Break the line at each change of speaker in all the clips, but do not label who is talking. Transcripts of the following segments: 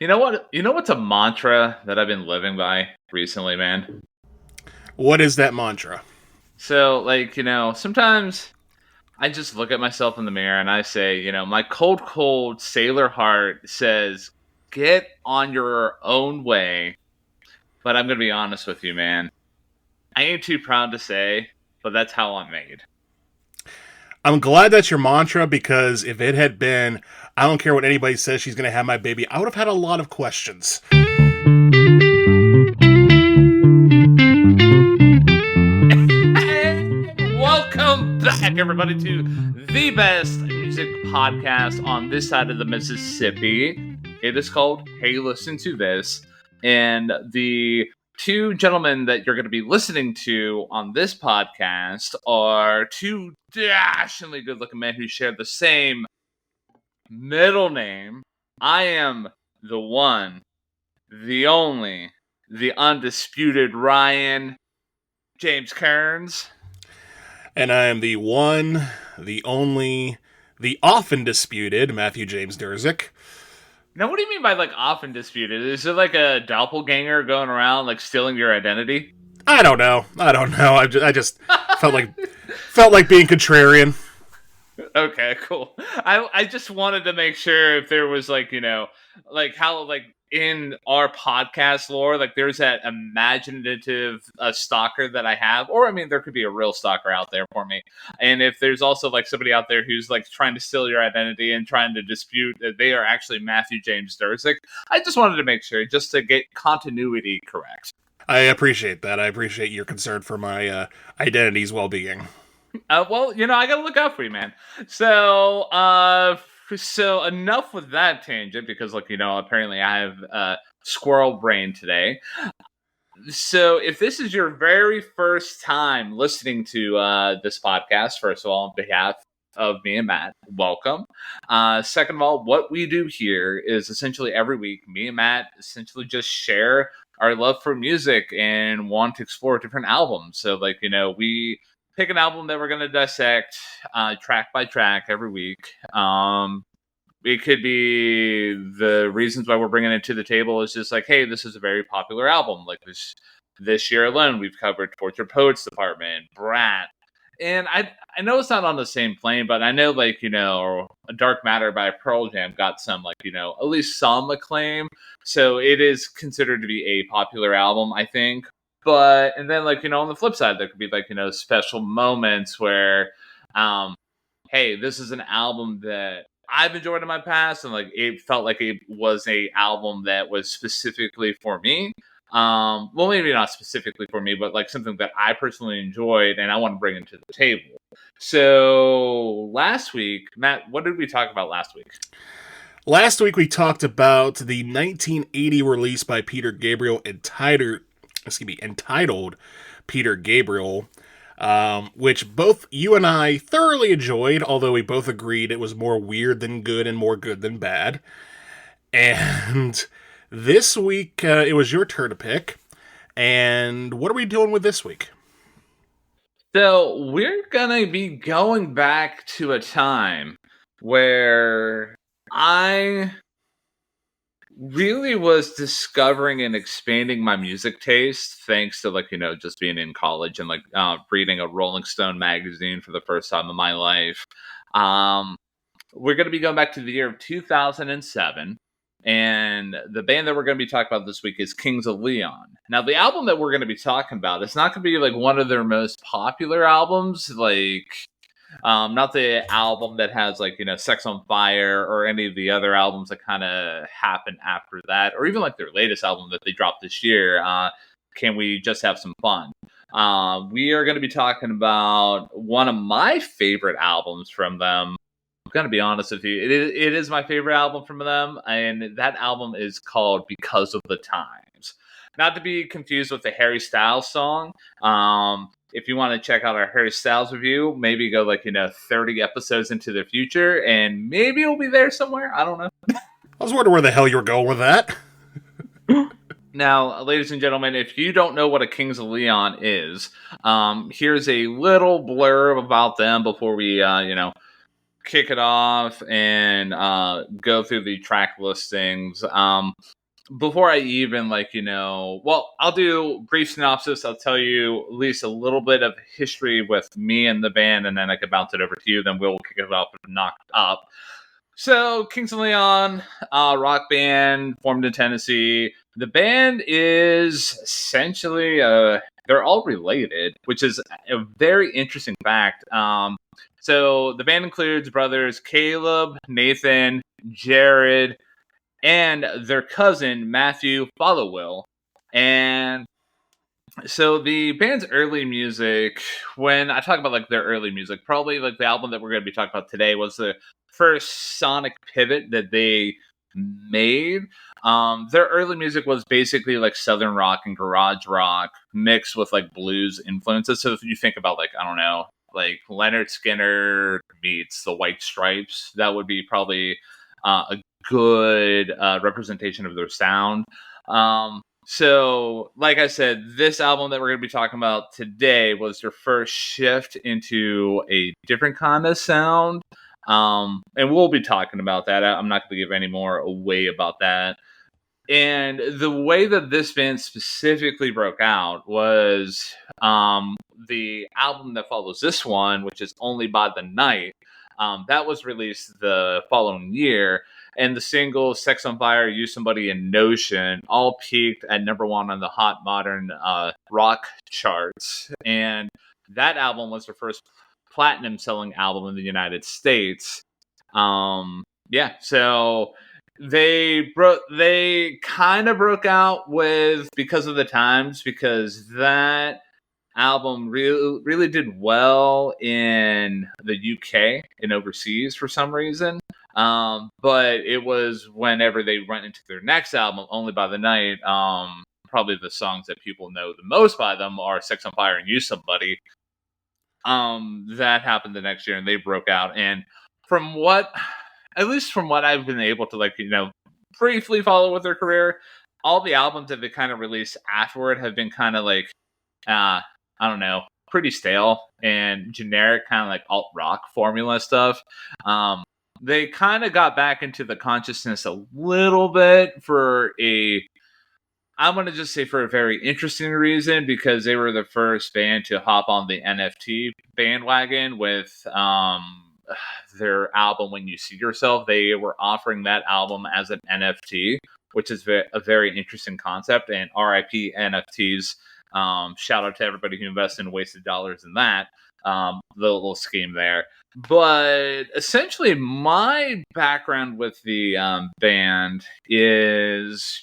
You know what? You know what's a mantra that I've been living by recently, man?
What is that mantra?
So, sometimes I just look at myself in the mirror and I say, my cold, cold sailor heart says, get on your own way. But I'm going to be honest with you, man. I ain't too proud to say, but that's how I'm made.
I'm glad that's your mantra because if it had been, I don't care what anybody says, she's going to have my baby, I would have had a lot of questions.
Welcome back, everybody, to the best music podcast on this side of the Mississippi. It is called Hey, Listen to This. And the two gentlemen that you're going to be listening to on this podcast are two dashingly good looking men who share the same middle name. I am the one, the only, the undisputed Ryan James Kearns.
And I am the one, the only, the often disputed Matthew James Durzik.
Now, what do you mean by often disputed? Is it like a doppelganger going around stealing your identity?
I don't know. I just felt like being contrarian.
Okay, cool. I just wanted to make sure if there was how in our podcast lore, there's that imaginative stalker that I have, or I mean, there could be a real stalker out there for me. And if there's also somebody out there who's trying to steal your identity and trying to dispute that they are actually Matthew James Durzik, I just wanted to make sure just to get continuity correct.
I appreciate that. I appreciate your concern for my identity's well-being.
Well, I gotta look out for you, man. So enough with that tangent because, apparently I have squirrel brain today. So, if this is your very first time listening to this podcast, first of all, on behalf of me and Matt, welcome. Second of all, what we do here is essentially every week, me and Matt essentially just share our love for music and want to explore different albums. So, we pick an album that we're going to dissect track by track every week. It could be the reasons why we're bringing it to the table is just hey, this is a very popular album. This year alone, we've covered Tortured Poets Department, Brat. And I know it's not on the same plane, but I know Dark Matter by Pearl Jam got some at least some acclaim. So it is considered to be a popular album, I think. But, and then, on the flip side, there could be, special moments where, hey, this is an album that I've enjoyed in my past, and, it felt like it was a album that was specifically for me. Well, maybe not specifically for me, but, something that I personally enjoyed, and I want to bring it to the table. So, last week, Matt, what did we talk about last week?
Last week we talked about the 1980 release by Peter Gabriel entitled Peter Gabriel, which both you and I thoroughly enjoyed, although we both agreed it was more weird than good and more good than bad. And this week, it was your turn to pick. And what are we doing with this week?
So, we're going to be going back to a time where I really was discovering and expanding my music taste thanks to just being in college and reading a Rolling Stone magazine for the first time in my life. We're going to be going back to the year of 2007, and the band that we're going to be talking about this week is Kings of Leon. Now, the album that we're going to be talking about, it's not going to be one of their most popular albums, not the album that has Sex on Fire or any of the other albums that kind of happened after that, or even their latest album that they dropped this year, Can We Just Have Some Fun? We are going to be talking about one of my favorite albums from them. I'm going to be honest with you, it is my favorite album from them, and that album is called Because of the Times. Not to be confused with the Harry Styles song. If you want to check out our Harry Styles review, maybe go 30 episodes into the future, and maybe it'll be there somewhere. I don't know.
I was wondering where the hell you were going with that.
Now, ladies and gentlemen, if you don't know what a Kings of Leon is, here's a little blurb about them before we, kick it off and go through the track listings. Before I even I'll do brief synopsis. I'll tell you at least a little bit of history with me and the band, and then I can bounce it over to you. Then we'll kick it off and knock up. So, Kings of Leon, rock band formed in Tennessee. The band is essentially they're all related, which is a very interesting fact. So the band includes brothers Caleb, Nathan, Jared, and their cousin Matthew Followwill. And so the band's early music, when I talk about like their early music, probably like the album that we're going to be talking about today was the first sonic pivot that they made. Their early music was basically like southern rock and garage rock mixed with like blues influences. So if you think about like, I don't know, like Leonard Skinner meets the White Stripes, that would be probably a good representation of their sound. So, like I said, this album that we're going to be talking about today was their first shift into a different kind of sound. And we'll be talking about that. I'm not going to give any more away about that. And the way that this band specifically broke out was the album that follows this one, which is Only by the Night. That was released the following year. And the singles Sex on Fire, Use Somebody, and Notion all peaked at number one on the Hot Modern Rock charts. And that album was their first platinum selling album in the United States. So they kind of broke out with Because of the Times, because that album really did well in the UK and overseas for some reason. But it was whenever they went into their next album, Only by the Night, probably the songs that people know the most by them are Sex on Fire and Use Somebody. That happened the next year and they broke out. And at least from what I've been able to briefly follow with their career, all the albums that they kind of released afterward have been kind of like, I don't know, pretty stale and generic, kind of like alt rock formula stuff. They kind of got back into the consciousness a little bit I'm going to just say for a very interesting reason, because they were the first band to hop on the NFT bandwagon with their album When You See Yourself. They were offering that album as an NFT, which is a very interesting concept, and RIP NFTs. Shout out to everybody who invested in wasted dollars in that little scheme there. But essentially, my background with the band is,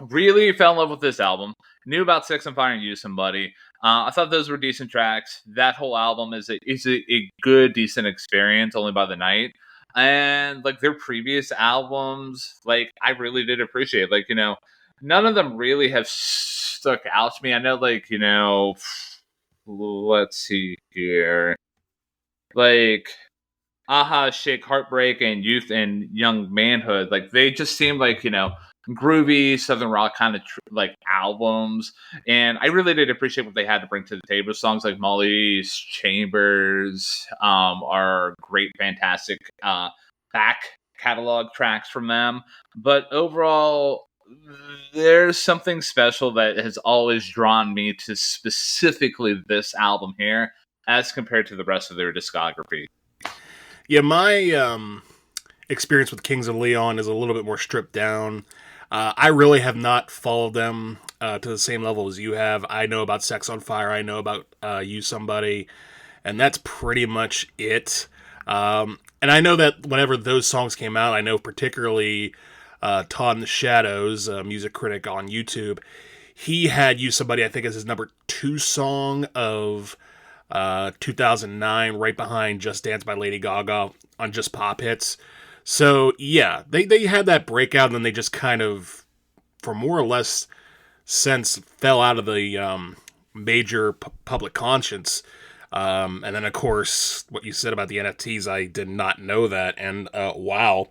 really fell in love with this album. Knew about Sex on Fire and Use Somebody. I thought those were decent tracks. That whole album is a good, decent experience, Only by the Night. And like their previous albums, like I really did appreciate. None of them really have stuck out to me. I know, let's see here. Like Aha, Shake, Heartbreak, and Youth and Young Manhood. Like they just seem like, groovy Southern rock kind of albums. And I really did appreciate what they had to bring to the table. Songs like Molly's Chambers are great, fantastic back catalog tracks from them. But overall, there's something special that has always drawn me to specifically this album here as compared to the rest of their discography.
Yeah, my experience with Kings of Leon is a little bit more stripped down. I really have not followed them to the same level as you have. I know about Sex on Fire. I know about Use Somebody. And that's pretty much it. And I know that whenever those songs came out, I know particularly Todd in the Shadows, a music critic on YouTube, he had Use Somebody, I think, as his number 2 song of 2009, right behind Just Dance by Lady Gaga on Just Pop Hits. So, yeah, they had that breakout, and then they just kind of, for more or less sense, fell out of the major public conscience. And then, of course, what you said about the NFTs, I did not know that, and wow.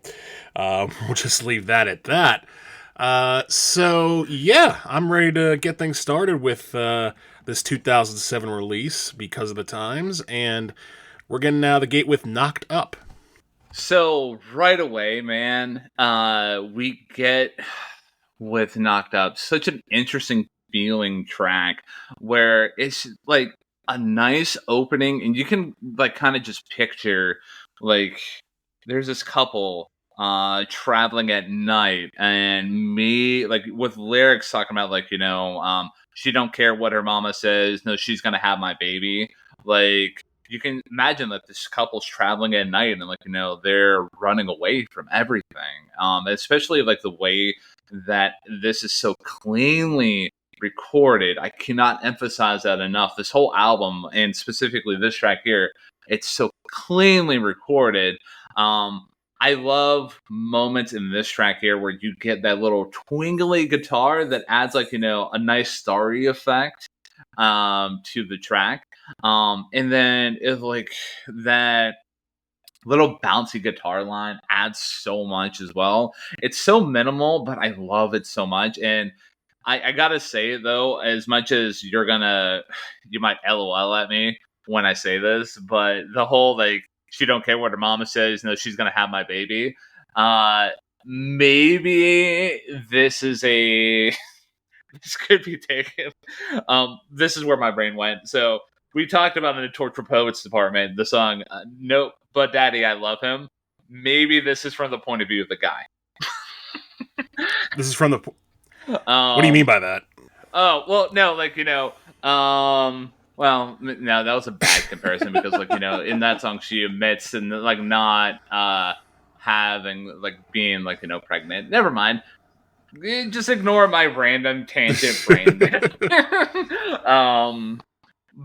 We'll just leave that at that. So, yeah, I'm ready to get things started with this 2007 release, Because of the Times, and we're getting out of the gate with Knocked Up.
So right away, man, we get with Knocked Up such an interesting feeling track where it's like a nice opening, and you can like kind of just picture like there's this couple traveling at night, and me like with lyrics talking about like she don't care what her mama says, no, she's gonna have my baby. Like you can imagine that this couple's traveling at night, and like they're running away from everything, especially like the way that this is so cleanly recorded. I cannot emphasize that enough. This whole album, and specifically this track here, it's so cleanly recorded. I love moments in this track here where you get that little twingly guitar that adds like a nice starry effect to the track. And then it's like that little bouncy guitar line adds so much as well. It's so minimal, but I love it so much. And I gotta say though, as much as you might LOL at me when I say this, but the whole like she don't care what her mama says, no, she's gonna have my baby. Maybe this is a this could be taken. This is where my brain went. So we talked about in the Torture Poets department the song "Nope, but Daddy, I Love Him." Maybe this is from the point of view of the guy.
This is from the. What do you mean by that?
Oh well, no, like well, no, that was a bad comparison because like in that song she admits and like not having like being like pregnant. Never mind. Just ignore my random tangent brain.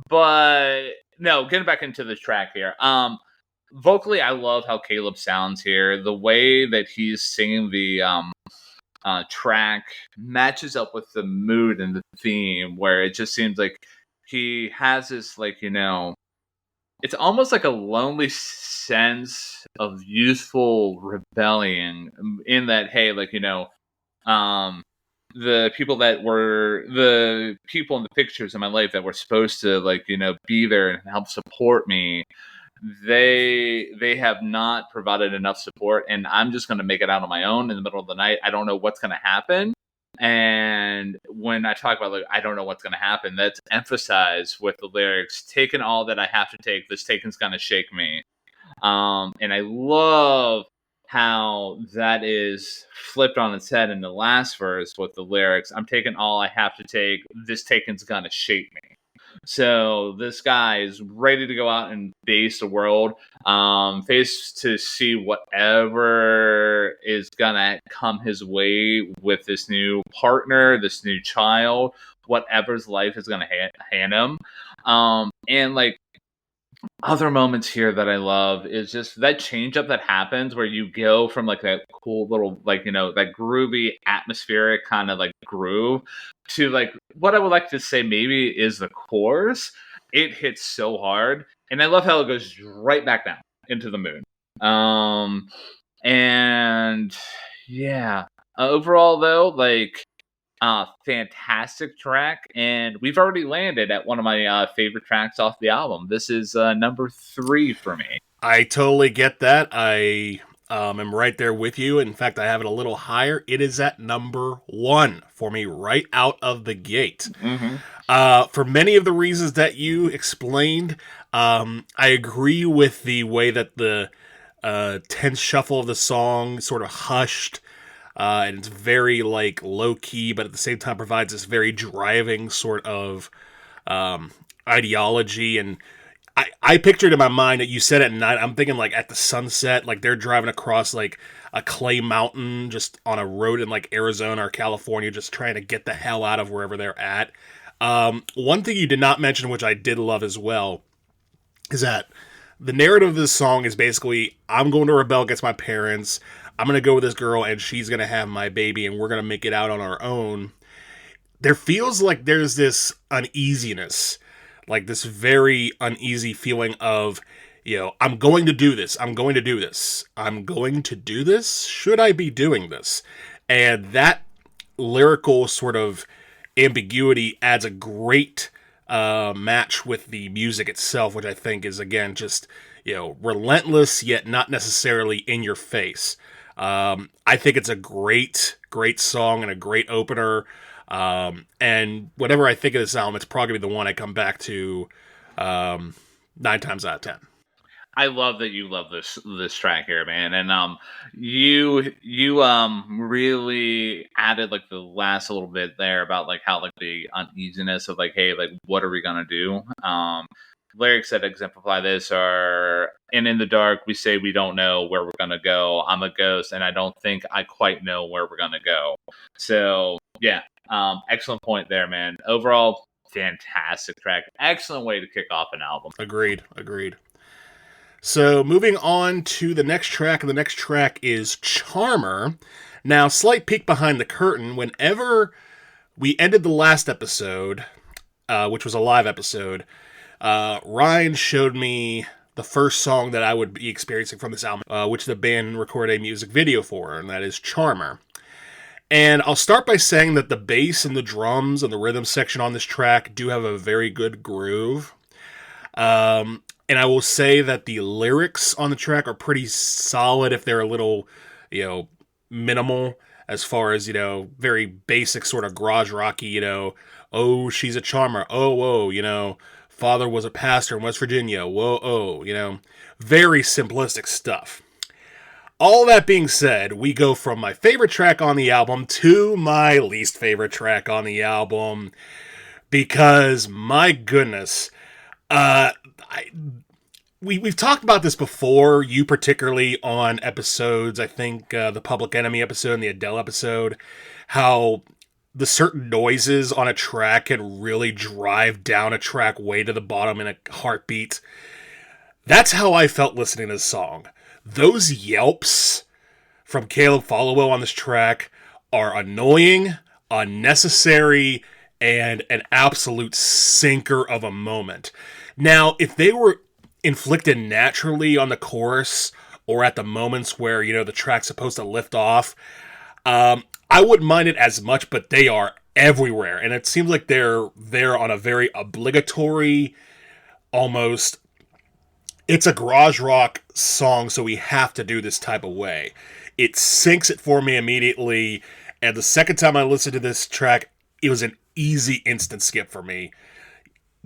But no, getting back into the track here. Vocally, I love how Caleb sounds here. The way that he's singing the track matches up with the mood and the theme, where it just seems like he has this like it's almost like a lonely sense of youthful rebellion in that hey like the people in the pictures in my life that were supposed to like be there and help support me, they have not provided enough support, and I'm just going to make it out on my own in the middle of the night. I don't know what's going to happen. And when I talk about like I don't know what's going to happen, that's emphasized with the lyrics, taking all that I have to take, this taking's going to shake me. And I love how that is flipped on its head in the last verse with the lyrics, I'm taking all I have to take, this taking's gonna shape me. So this guy is ready to go out and face the world, face to see whatever is gonna come his way with this new partner, this new child, whatever's life is gonna hand him. And like other moments here that I love is just that change up that happens where you go from like that cool little like that groovy atmospheric kind of like groove to like what I would like to say maybe is the chorus. It hits so hard, and I love how it goes right back down into the moon. And yeah, overall though, like fantastic track, and we've already landed at one of my favorite tracks off the album. This is number 3 for me.
I totally get that. I am right there with you. In fact, I have it a little higher. It is at number 1 for me right out of the gate. For many of the reasons that you explained, I agree with the way that the tense shuffle of the song sort of hushed. And it's very like low key, but at the same time provides this very driving sort of ideology. And I pictured in my mind that you said at night. I'm thinking like at the sunset, like they're driving across like a clay mountain, just on a road in like Arizona or California, just trying to get the hell out of wherever they're at. One thing you did not mention, which I did love as well, is that the narrative of this song is basically I'm going to rebel against my parents. I'm going to go with this girl and she's going to have my baby and we're going to make it out on our own. There feels like there's this uneasiness, like this very uneasy feeling of, I'm going to do this. I'm going to do this. I'm going to do this. Should I be doing this? And that lyrical sort of ambiguity adds a great match with the music itself, which I think is, again, just, relentless yet not necessarily in your face. I think it's a great song and a great opener. And whenever I think of this album, it's probably gonna be the one I come back to 9 times out of 10.
I love that you love this track here, man, and you really added like the last little bit there about like how like the uneasiness of like, hey, like what are we gonna do? Lyrics that exemplify this are, and in the dark we say we don't know where we're gonna go. I'm a ghost, and I don't think I quite know where we're gonna go. So yeah, excellent point there, man. Overall, fantastic track, excellent way to kick off an album.
Agreed. So moving on to the next track, and the next track is Charmer. Now, slight peek behind the curtain, whenever we ended the last episode, which was a live episode, Ryan showed me the first song that I would be experiencing from this album, which the band recorded a music video for, and that is Charmer. And I'll start by saying that the bass and the drums and the rhythm section on this track do have a very good groove. And I will say that the lyrics on the track are pretty solid if they're a little, minimal as far as, very basic sort of garage rocky, oh, she's a charmer. Oh, whoa, father was a pastor in West Virginia. Whoa, oh, very simplistic stuff. All that being said, we go from my favorite track on the album to my least favorite track on the album because, my goodness, we've talked about this before, you particularly on episodes, I think the Public Enemy episode and the Adele episode, how the certain noises on a track can really drive down a track way to the bottom in a heartbeat. That's how I felt listening to this song. Those yelps from Caleb Followell on this track are annoying, unnecessary, and an absolute sinker of a moment. Now, if they were inflicted naturally on the chorus or at the moments where, the track's supposed to lift off, I wouldn't mind it as much, but they are everywhere. And it seems like they're there on a very obligatory, almost, it's a garage rock song, so we have to do this type of way. It sinks it for me immediately, and the second time I listened to this track, it was an easy instant skip for me.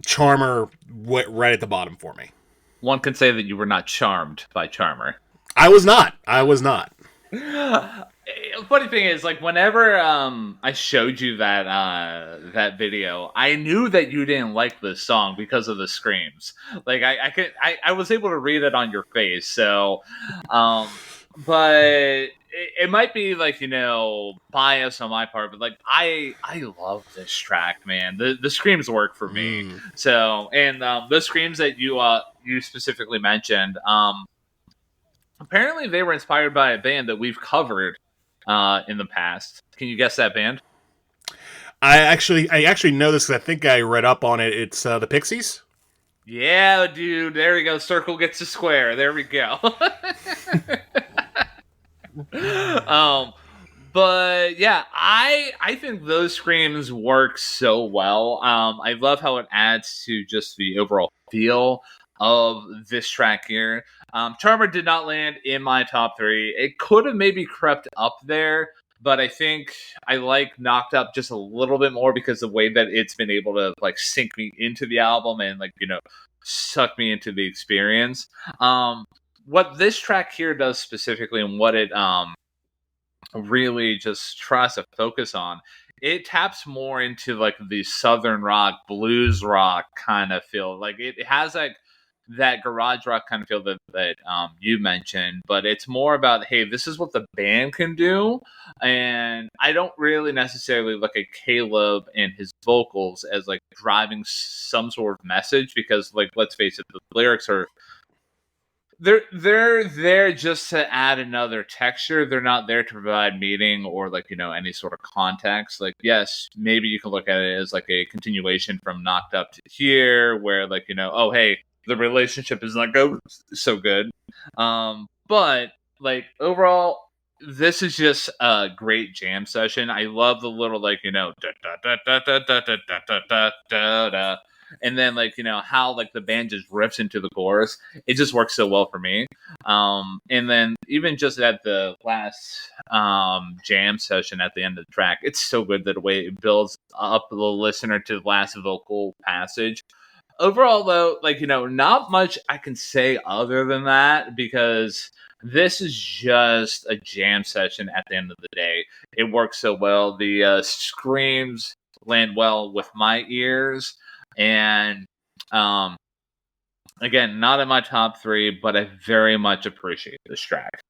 Charmer went right at the bottom for me.
One can say that you were not charmed by Charmer.
I was not.
Funny thing is, like, whenever I showed you that video, I knew that you didn't like this song because of the screams. Like, I was able to read it on your face. So, but it might be like, bias on my part, but like I love this track, man. The screams work for me. So, and the screams that you specifically mentioned, apparently they were inspired by a band that we've covered in the past. Can you guess that band?
I actually know this because I think I read up on it. It's the Pixies.
Yeah, dude. There we go. Circle gets a square. There we go. But yeah, I think those screams work so well. I love how it adds to just the overall feel of this track here. Charmer did not land in my top 3. It could have maybe crept up there, but I think I like Knocked Up just a little bit more because of the way that it's been able to like sink me into the album and like, suck me into the experience. What this track here does specifically and what it really just tries to focus on, it taps more into like the southern rock, blues rock kind of feel. Like it has like that garage rock kind of feel that you mentioned, but it's more about, hey, this is what the band can do. And I don't really necessarily look at Caleb and his vocals as like driving some sort of message, because like, let's face it, the lyrics are, they're there just to add another texture. They're not there to provide meaning or like, any sort of context. Like, yes, maybe you can look at it as like a continuation from Knocked Up to here, where like, oh, hey, the relationship is not go so good. But like overall, this is just a great jam session. I love the little like, da da da da da da da da da da da. and then like how like the band just riffs into the chorus. It just works so well for me. And then even just at the last jam session at the end of the track, it's so good that the way it builds up the listener to the last vocal passage. Overall, though, like not much I can say other than that, because this is just a jam session at the end of the day. It works so well. The screams land well with my ears, and um, again, not in my top 3, but I very much appreciate this track.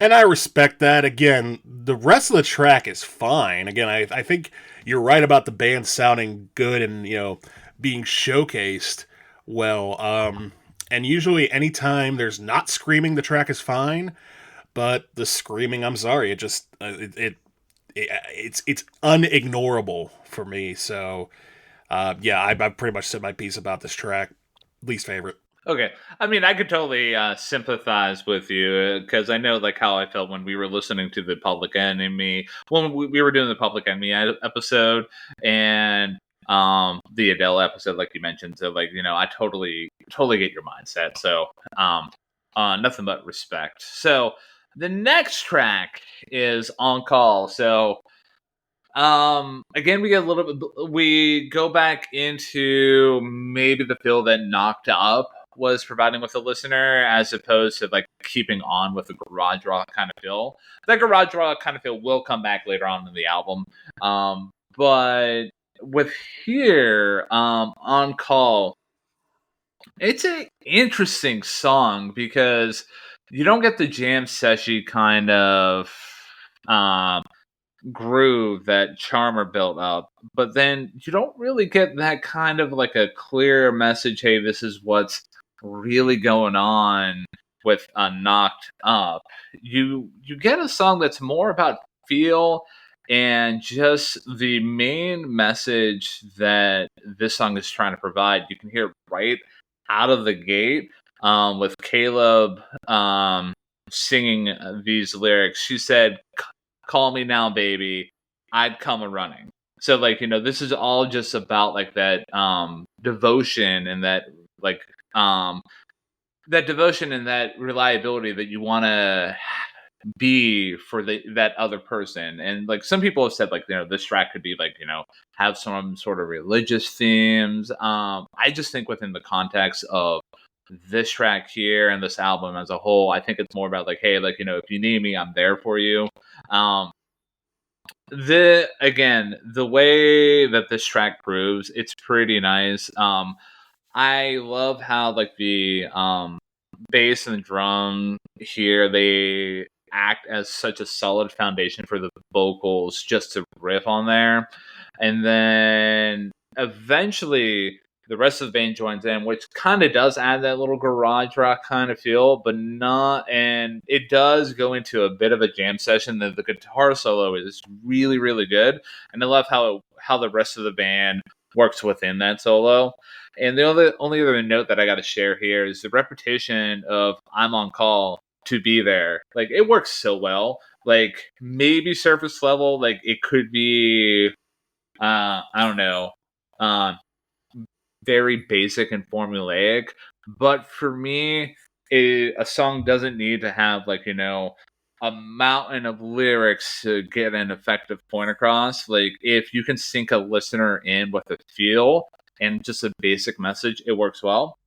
And I respect that. Again, the rest of the track is fine. Again, I think you're right about the band sounding good and, being showcased well. And usually anytime there's not screaming, the track is fine. But the screaming, I'm sorry, it just, it's unignorable for me. So, yeah, I pretty much said my piece about this track. Least favorite.
Okay, I mean, I could totally sympathize with you, because I know like how I felt when we were listening to the Public Enemy, when we were doing the Public Enemy episode, and the Adele episode, like you mentioned. So like I totally get your mindset. So nothing but respect. So the next track is On Call. So again, we go back into maybe the feel that Knocked Up was providing with the listener, as opposed to like keeping on with the garage rock kind of feel. That garage rock kind of feel will come back later on in the album. But with here, On Call, it's an interesting song, because you don't get the jam session kind of groove that Charmer built up, but then you don't really get that kind of like a clear message. Hey, this is what's really going on with Knocked Up. You get a song that's more about feel, and just the main message that this song is trying to provide. You can hear right out of the gate, with Caleb singing these lyrics. She said, "Call me now, baby. I'd come a running." So like, this is all just about like that devotion, and that like that devotion and that reliability that you want to be for that other person. And like some people have said, like, this track could be like, have some sort of religious themes. I just think within the context of this track here and this album as a whole, I think it's more about like, hey, like, if you need me, I'm there for you. The way that this track proves, it's pretty nice. I love how like the bass and drum here, they act as such a solid foundation for the vocals just to riff on there. And then eventually the rest of the band joins in, which kind of does add that little garage rock kind of feel, but not, and it does go into a bit of a jam session. The guitar solo is really, really good. And I love how the rest of the band works within that solo. And the only other note that I got to share here is the repetition of "I'm on call to be there." Like, it works so well. Like, maybe surface level, like it could be, I don't know, very basic and formulaic. But for me, a song doesn't need to have like, a mountain of lyrics to get an effective point across. Like, if you can sink a listener in with a feel and just a basic message, it works well.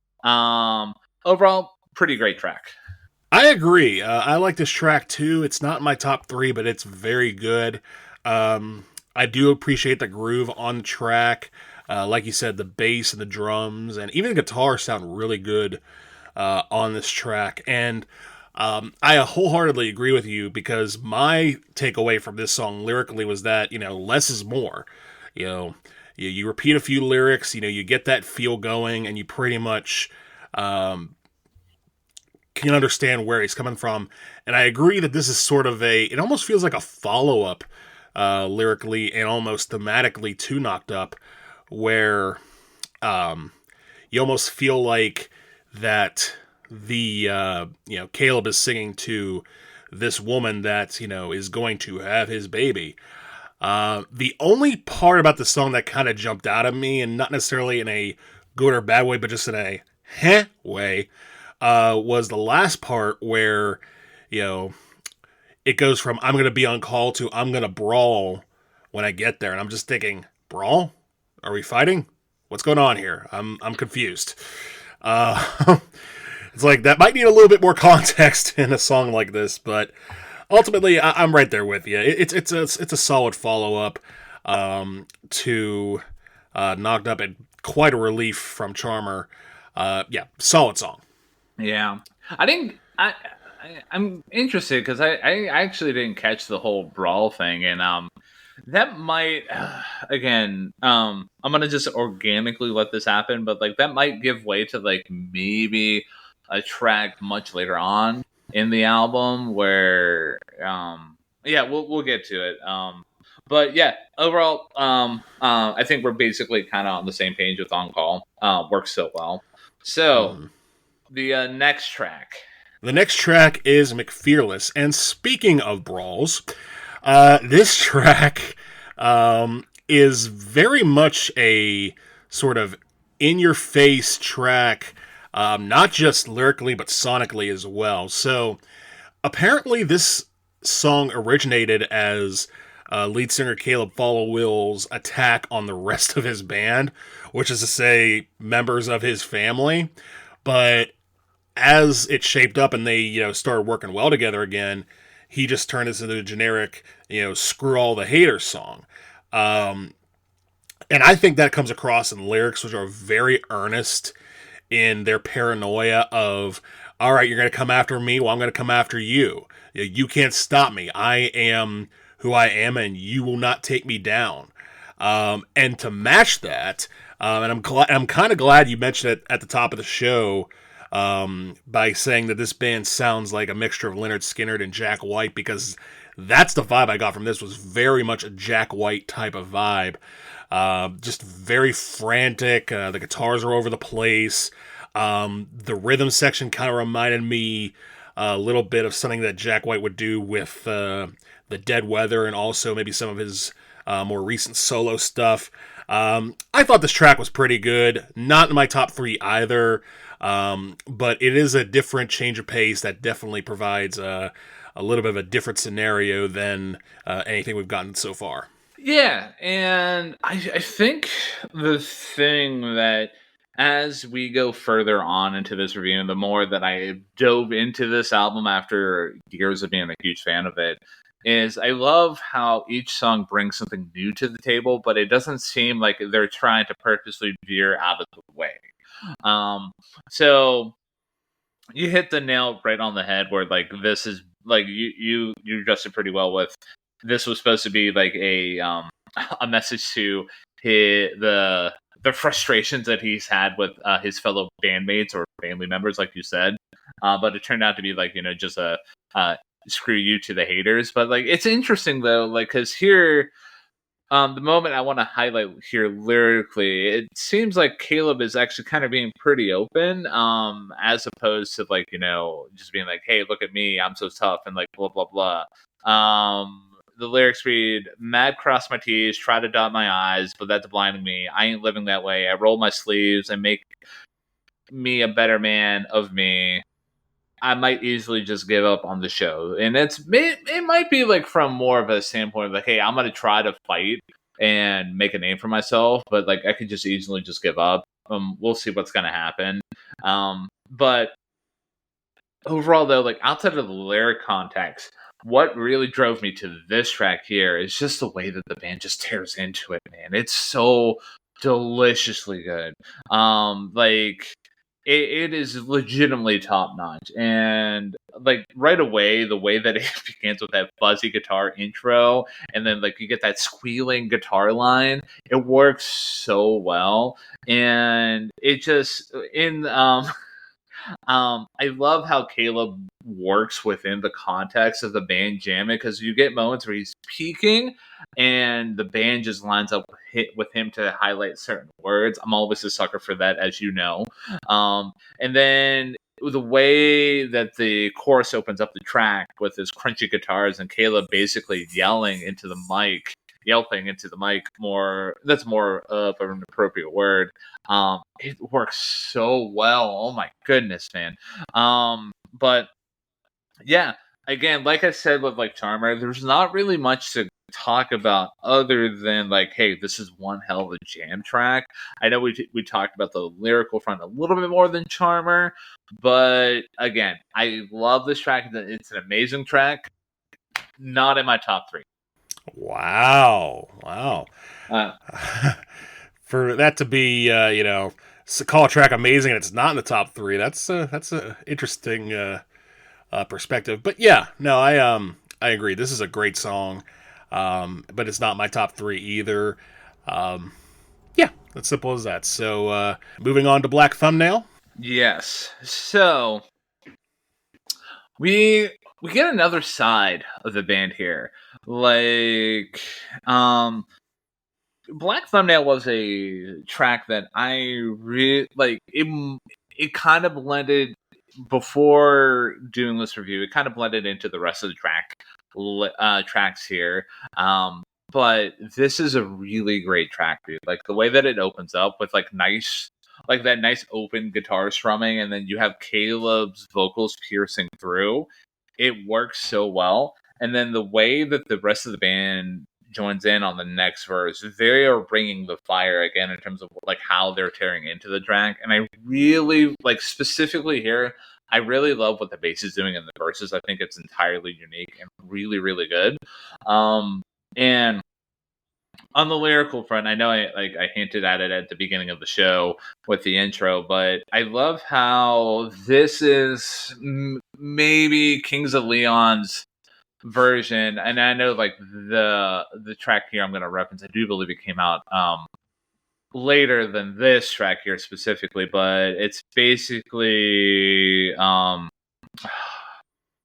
Overall, pretty great track.
I agree. I like this track too. It's not my top 3, but it's very good. I do appreciate the groove on the track. Like you said, the bass and the drums and even the guitar sound really good on this track. And I wholeheartedly agree with you, because my takeaway from this song lyrically was that, less is more. You repeat a few lyrics, you get that feel going, and you pretty much can understand where he's coming from. And I agree that this is sort of it almost feels like a follow-up lyrically and almost thematically to Knocked Up, where you almost feel like that the Caleb is singing to this woman that is going to have his baby. The only part about the song that kind of jumped out at me, and not necessarily in a good or bad way, but just in a way, was the last part where, you know, it goes from I'm going to be on call to I'm going to brawl when I get there. And I'm just thinking, brawl? Are we fighting? What's going on here? I'm confused. It's like that might need a little bit more context in a song like this, but ultimately, I'm right there with you. It's a solid follow up to Knocked Up and quite a relief from Charmer. Yeah, solid song.
Yeah, I think I'm interested because I actually didn't catch the whole brawl thing, and that might again I'm gonna just organically let this happen, but like that might give way to like maybe a track much later on in the album where yeah, we'll get to it. But yeah, overall, I think we're basically kind of on the same page with On Call. Works so well. So
Mm.
the next track.
The next track is McFearless. And speaking of brawls, this track is very much a sort of in your face track, not just lyrically, but sonically as well. So apparently, this song originated as lead singer Caleb Follow-Will's attack on the rest of his band, which is to say, members of his family. But as it shaped up and they, started working well together again, he just turned this into a generic, screw all the haters song. Um, and I think that comes across in lyrics, which are very earnest in their paranoia of, all right, you're going to come after me, well, I'm going to come after you. You can't stop me. I am who I am, and you will not take me down. And to match that, and I'm kind of glad you mentioned it at the top of the show, by saying that this band sounds like a mixture of Leonard Skinner and Jack White, because that's the vibe I got from this. Was very much a Jack White type of vibe. Just very frantic. The guitars are over the place. The rhythm section kind of reminded me a little bit of something that Jack White would do with the Dead Weather, and also maybe some of his more recent solo stuff. I thought this track was pretty good. Not in my top three either, but it is a different change of pace that definitely provides a little bit of a different scenario than anything we've gotten so far.
Yeah, and I think the thing that as we go further on into this review, the more that I dove into this album after years of being a huge fan of it, is I love how each song brings something new to the table, but it doesn't seem like they're trying to purposely veer out of the way. Um, so you hit the nail right on the head where like this is like you addressed it pretty well with this was supposed to be like a message to the frustrations that he's had with his fellow bandmates or family members, like you said. But it turned out to be like just a screw you to the haters. But like it's interesting though, like because here. The moment I want to highlight here lyrically, it seems like Caleb is actually kind of being pretty open, as opposed to like, just being like, hey, look at me, I'm so tough, and like, blah, blah, blah. The lyrics read, mad cross my T's, try to dot my I's, but that's blinding me. I ain't living that way. I roll my sleeves and make me a better man of me. I might easily just give up on the show. And it might be like from more of a standpoint of like, hey, I'm gonna try to fight and make a name for myself, but like I could just easily just give up. We'll see what's gonna happen. But overall though, like outside of the lyric context, what really drove me to this track here is just the way that the band just tears into it, man. It's so deliciously good. Like it is legitimately top notch, and like right away the way that it begins with that fuzzy guitar intro and then like you get that squealing guitar line, it works so well. And it just in I love how Caleb works within the context of the band jamming, because you get moments where he's peaking and the band just lines up with him to highlight certain words. I'm always a sucker for that, as you know. And then the way that the chorus opens up the track with his crunchy guitars and Caleb basically yelling into the mic yelping into the mic more. That's more of an appropriate word. It works so well. Oh my goodness, man. But yeah, again, like I said with like Charmer, there's not really much to talk about other than like, hey, this is one hell of a jam track. I know we talked about the lyrical front a little bit more than Charmer, but again, I love this track. It's an amazing track. Not in my top three.
Wow.
Uh,
For that to be, call a track amazing and it's not in the top three, that's a interesting perspective. But yeah, no, I agree. This is a great song, but it's not my top three either. Yeah, as simple as that. So moving on to Black Thumbnail.
yes. So we get another side of the band here. Like, Black Thumbnail was a track that I really like. It kind of blended before doing this review. It kind of blended into the rest of the tracks here. But this is a really great track, dude. Like the way that it opens up with like that nice open guitar strumming, and then you have Caleb's vocals piercing through. It works so well, and then the way that the rest of the band joins in on the next verse, they are bringing the fire again in terms of like how they're tearing into the track. And I really like specifically here, I really love what the bass is doing in the verses. I think it's entirely unique and really, really good. And on the lyrical front, I know I hinted at it at the beginning of the show with the intro, but I love how this is maybe Kings of Leon's version, and I know like the track here I'm going to reference, I do believe it came out later than this track here specifically, but it's basically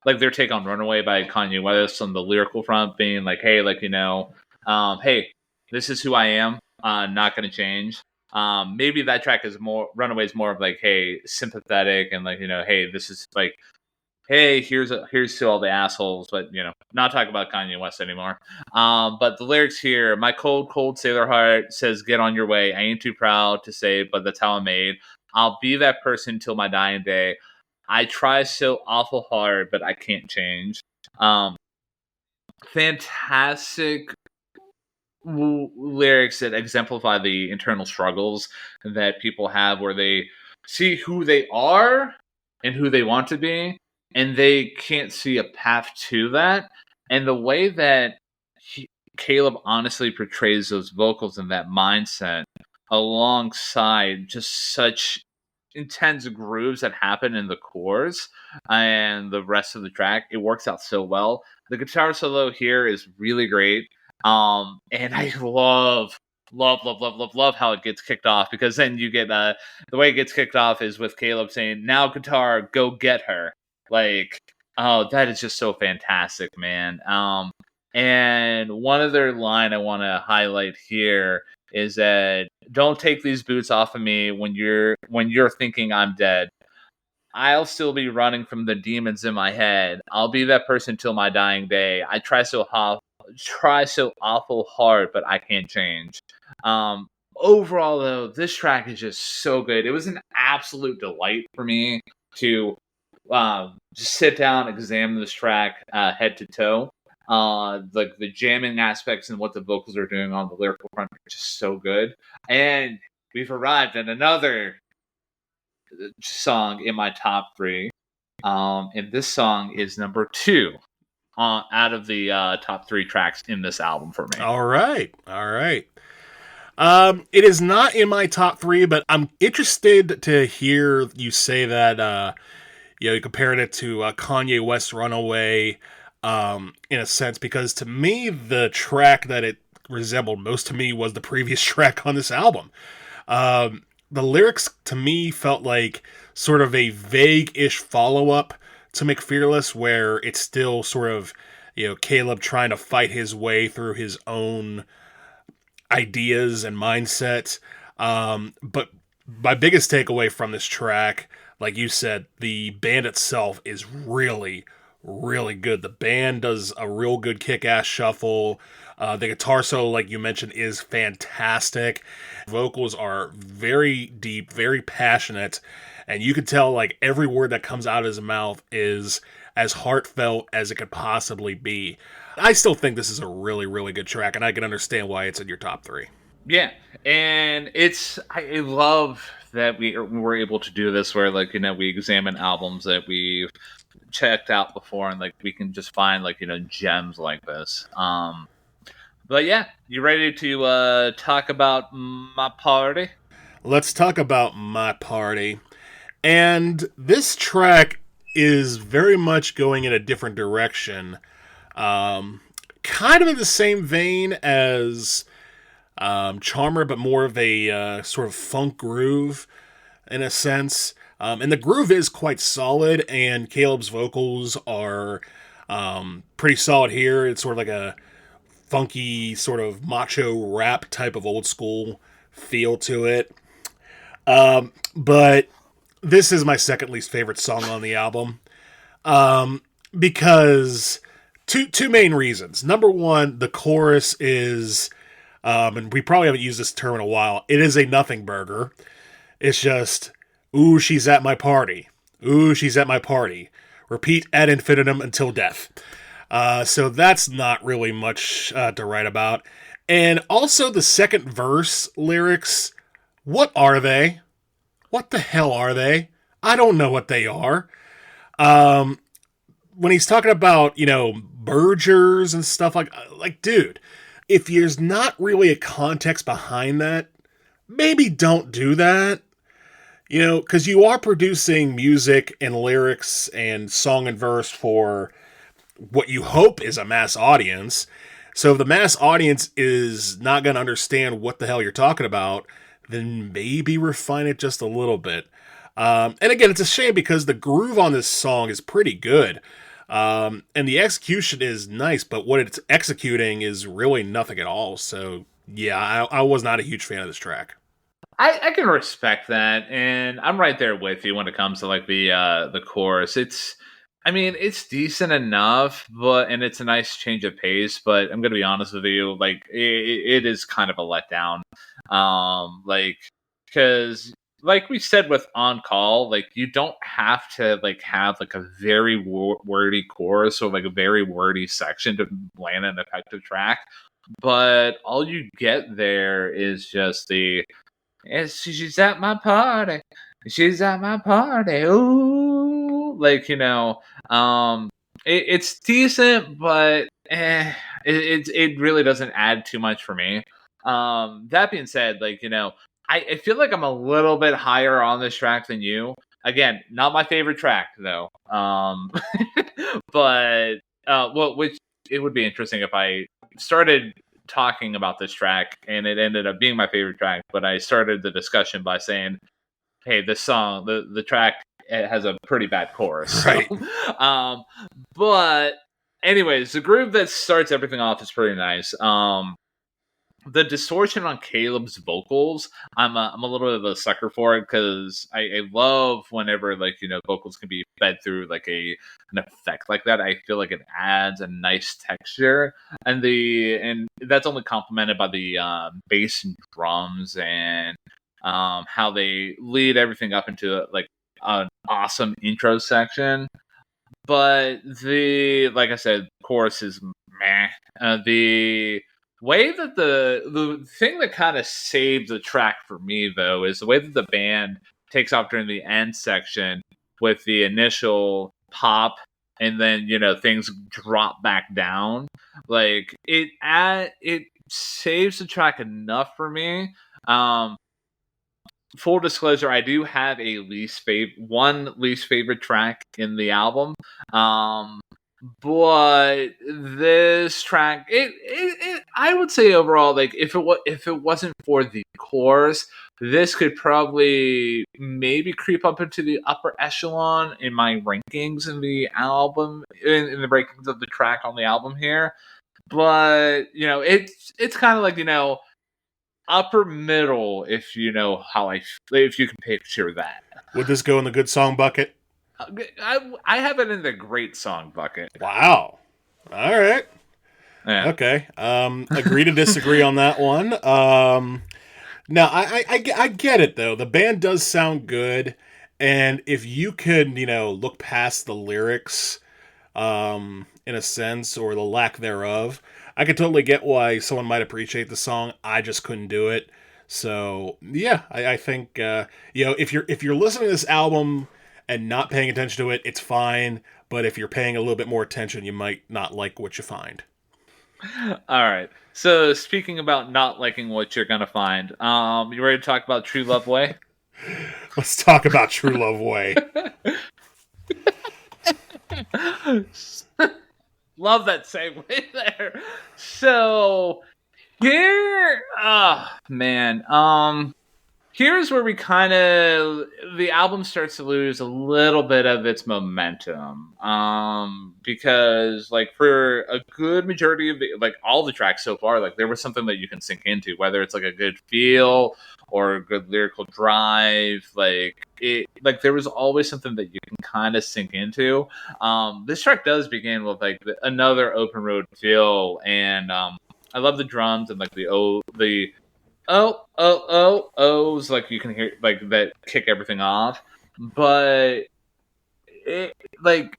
like their take on Runaway by Kanye West on the lyrical front being like, hey, like, hey, this is who I am, not going to change. Maybe that track is more, Runaway is more of like, hey, sympathetic and like, hey, this is like, hey, here's to all the assholes, but not talking about Kanye West anymore. But the lyrics here, my cold, cold sailor heart says, "Get on your way. I ain't too proud to say, but that's how I'm made. I'll be that person till my dying day. I try so awful hard, but I can't change." Um, Fantastic lyrics that exemplify the internal struggles that people have, where they see who they are and who they want to be, and they can't see a path to that. And the way that Caleb honestly portrays those vocals and that mindset alongside just such intense grooves that happen in the chorus and the rest of the track, it works out so well. The guitar solo here is really great. And I love how it gets kicked off, because then you get the way it gets kicked off is with Caleb saying, "Now guitar, go get her." Like, oh, that is just so fantastic, man. And one other line I want to highlight here is that, "Don't take these boots off of me when you're thinking I'm dead. I'll still be running from the demons in my head. I'll be that person till my dying day. I try so awful hard, but I can't change." Overall, though, this track is just so good. It was an absolute delight for me to just sit down, examine this track head to toe. Like the jamming aspects and what the vocals are doing on the lyrical front are just so good. And we've arrived at another song in my top three. And this song is number 2 out of the top 3 tracks in this album for me.
All right. It is not in my top 3, but I'm interested to hear you say that, you compared it to Kanye West Runaway, in a sense, because to me, the track that it resembled most to me was the previous track on this album. The lyrics to me felt like sort of a vague-ish follow-up to McFearless, where it's still sort of, Caleb trying to fight his way through his own ideas and mindset. But my biggest takeaway from this track, like you said, the band itself is really, really good. The band does a real good kick-ass shuffle. The guitar solo, like you mentioned, is fantastic. Vocals are very deep, very passionate, and you can tell like every word that comes out of his mouth is as heartfelt as it could possibly be. I still think this is a really, really good track, and I can understand why it's in your top three.
Yeah, and I love that we're able to do this where like we examine albums that we've checked out before and like we can just find like gems like this. But yeah, you ready to talk about my party?
Let's talk about My Party. And this track is very much going in a different direction. Um, Kind of in the same vein as Charmer, but more of a sort of funk groove in a sense. And the groove is quite solid, and Caleb's vocals are pretty solid here. It's sort of like a funky, sort of macho rap type of old school feel to it. But this is my second least favorite song on the album because two main reasons. Number one, the chorus is, and we probably haven't used this term in a while, it is a nothing burger. It's just, ooh, she's at my party. Ooh, she's at my party. Repeat ad infinitum until death. So that's not really much to write about. And also the second verse lyrics, what are they? What the hell are they? I don't know what they are. When he's talking about, burgers and stuff like, dude, if there's not really a context behind that, maybe don't do that. Because you are producing music and lyrics and song and verse for what you hope is a mass audience. So if the mass audience is not going to understand what the hell you're talking about, then maybe refine it just a little bit. And again, it's a shame because the groove on this song is pretty good. And the execution is nice, but what it's executing is really nothing at all. So yeah, I was not a huge fan of this track.
I can respect that, and I'm right there with you when it comes to like the chorus. I mean, it's decent enough, and it's a nice change of pace. But I'm gonna be honest with you, like it is kind of a letdown. Like because like we said with On Call, like you don't have to like have like a very wordy chorus or like a very wordy section to land an effective track. But all you get there is just she's at my party. She's at my party. Ooh, like it's decent, but it really doesn't add too much for me. That being said, like I feel like I'm a little bit higher on this track than you. Again, not my favorite track though. But well, which it would be interesting if I started talking about this track and it ended up being my favorite track, but I started the discussion by saying, hey, this song, the track, it has a pretty bad chorus.
Right.
So, but anyways, the groove that starts everything off is pretty nice. The distortion on Caleb's vocals, I'm a little bit of a sucker for it because I love whenever like vocals can be fed through like an effect like that. I feel like it adds a nice texture, and that's only complemented by the bass and drums and how they lead everything up into like an awesome intro section. But like I said, chorus is meh. The way that the thing that kind of saves the track for me though is the way that the band takes off during the end section with the initial pop and then things drop back down. Like it saves the track enough for me. Full disclosure, I do have one least favorite track in the album. But this track, I would say overall, like if it wasn't for the chorus, this could probably maybe creep up into the upper echelon in my rankings in the album, in the rankings of the track on the album here. But it's kind of like upper middle, if you know how if you can picture that.
Would this go in the good song bucket?
I have it in the great song bucket.
Wow. All right.
Yeah.
Okay. Agree to disagree on that one. Now, I get it, though. The band does sound good. And if you could, look past the lyrics, in a sense, or the lack thereof, I could totally get why someone might appreciate the song. I just couldn't do it. So yeah, I think if you're listening to this album and not paying attention to it, it's fine. But if you're paying a little bit more attention, you might not like what you find.
All right. So speaking about not liking what you're gonna find, you ready to talk about True Love Way?
Let's talk about True Love Way.
Love that segue there. So here, man, here's where we kind of the album starts to lose a little bit of its momentum, because like for a good majority of like all the tracks so far, like there was something that you can sink into, whether it's like a good feel or a good lyrical drive, like there was always something that you can kind of sink into. This track does begin with like another open road feel, and I love the drums and like the ohs, like you can hear like that kick everything off. But it, like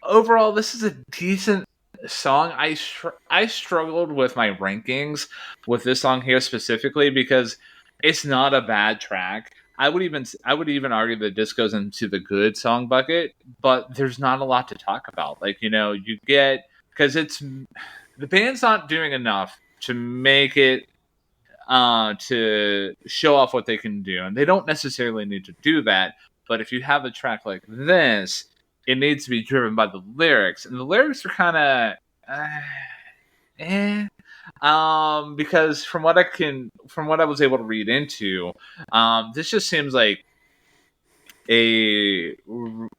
overall, this is a decent song. I struggled with my rankings with this song here specifically because it's not a bad track. I would even argue that this goes into the good song bucket, but there's not a lot to talk about. Like, you get, because it's the band's not doing enough to make it, to show off what they can do, and they don't necessarily need to do that. But if you have a track like this, it needs to be driven by the lyrics, and the lyrics are kind of eh. Because from what I was able to read into, this just seems like a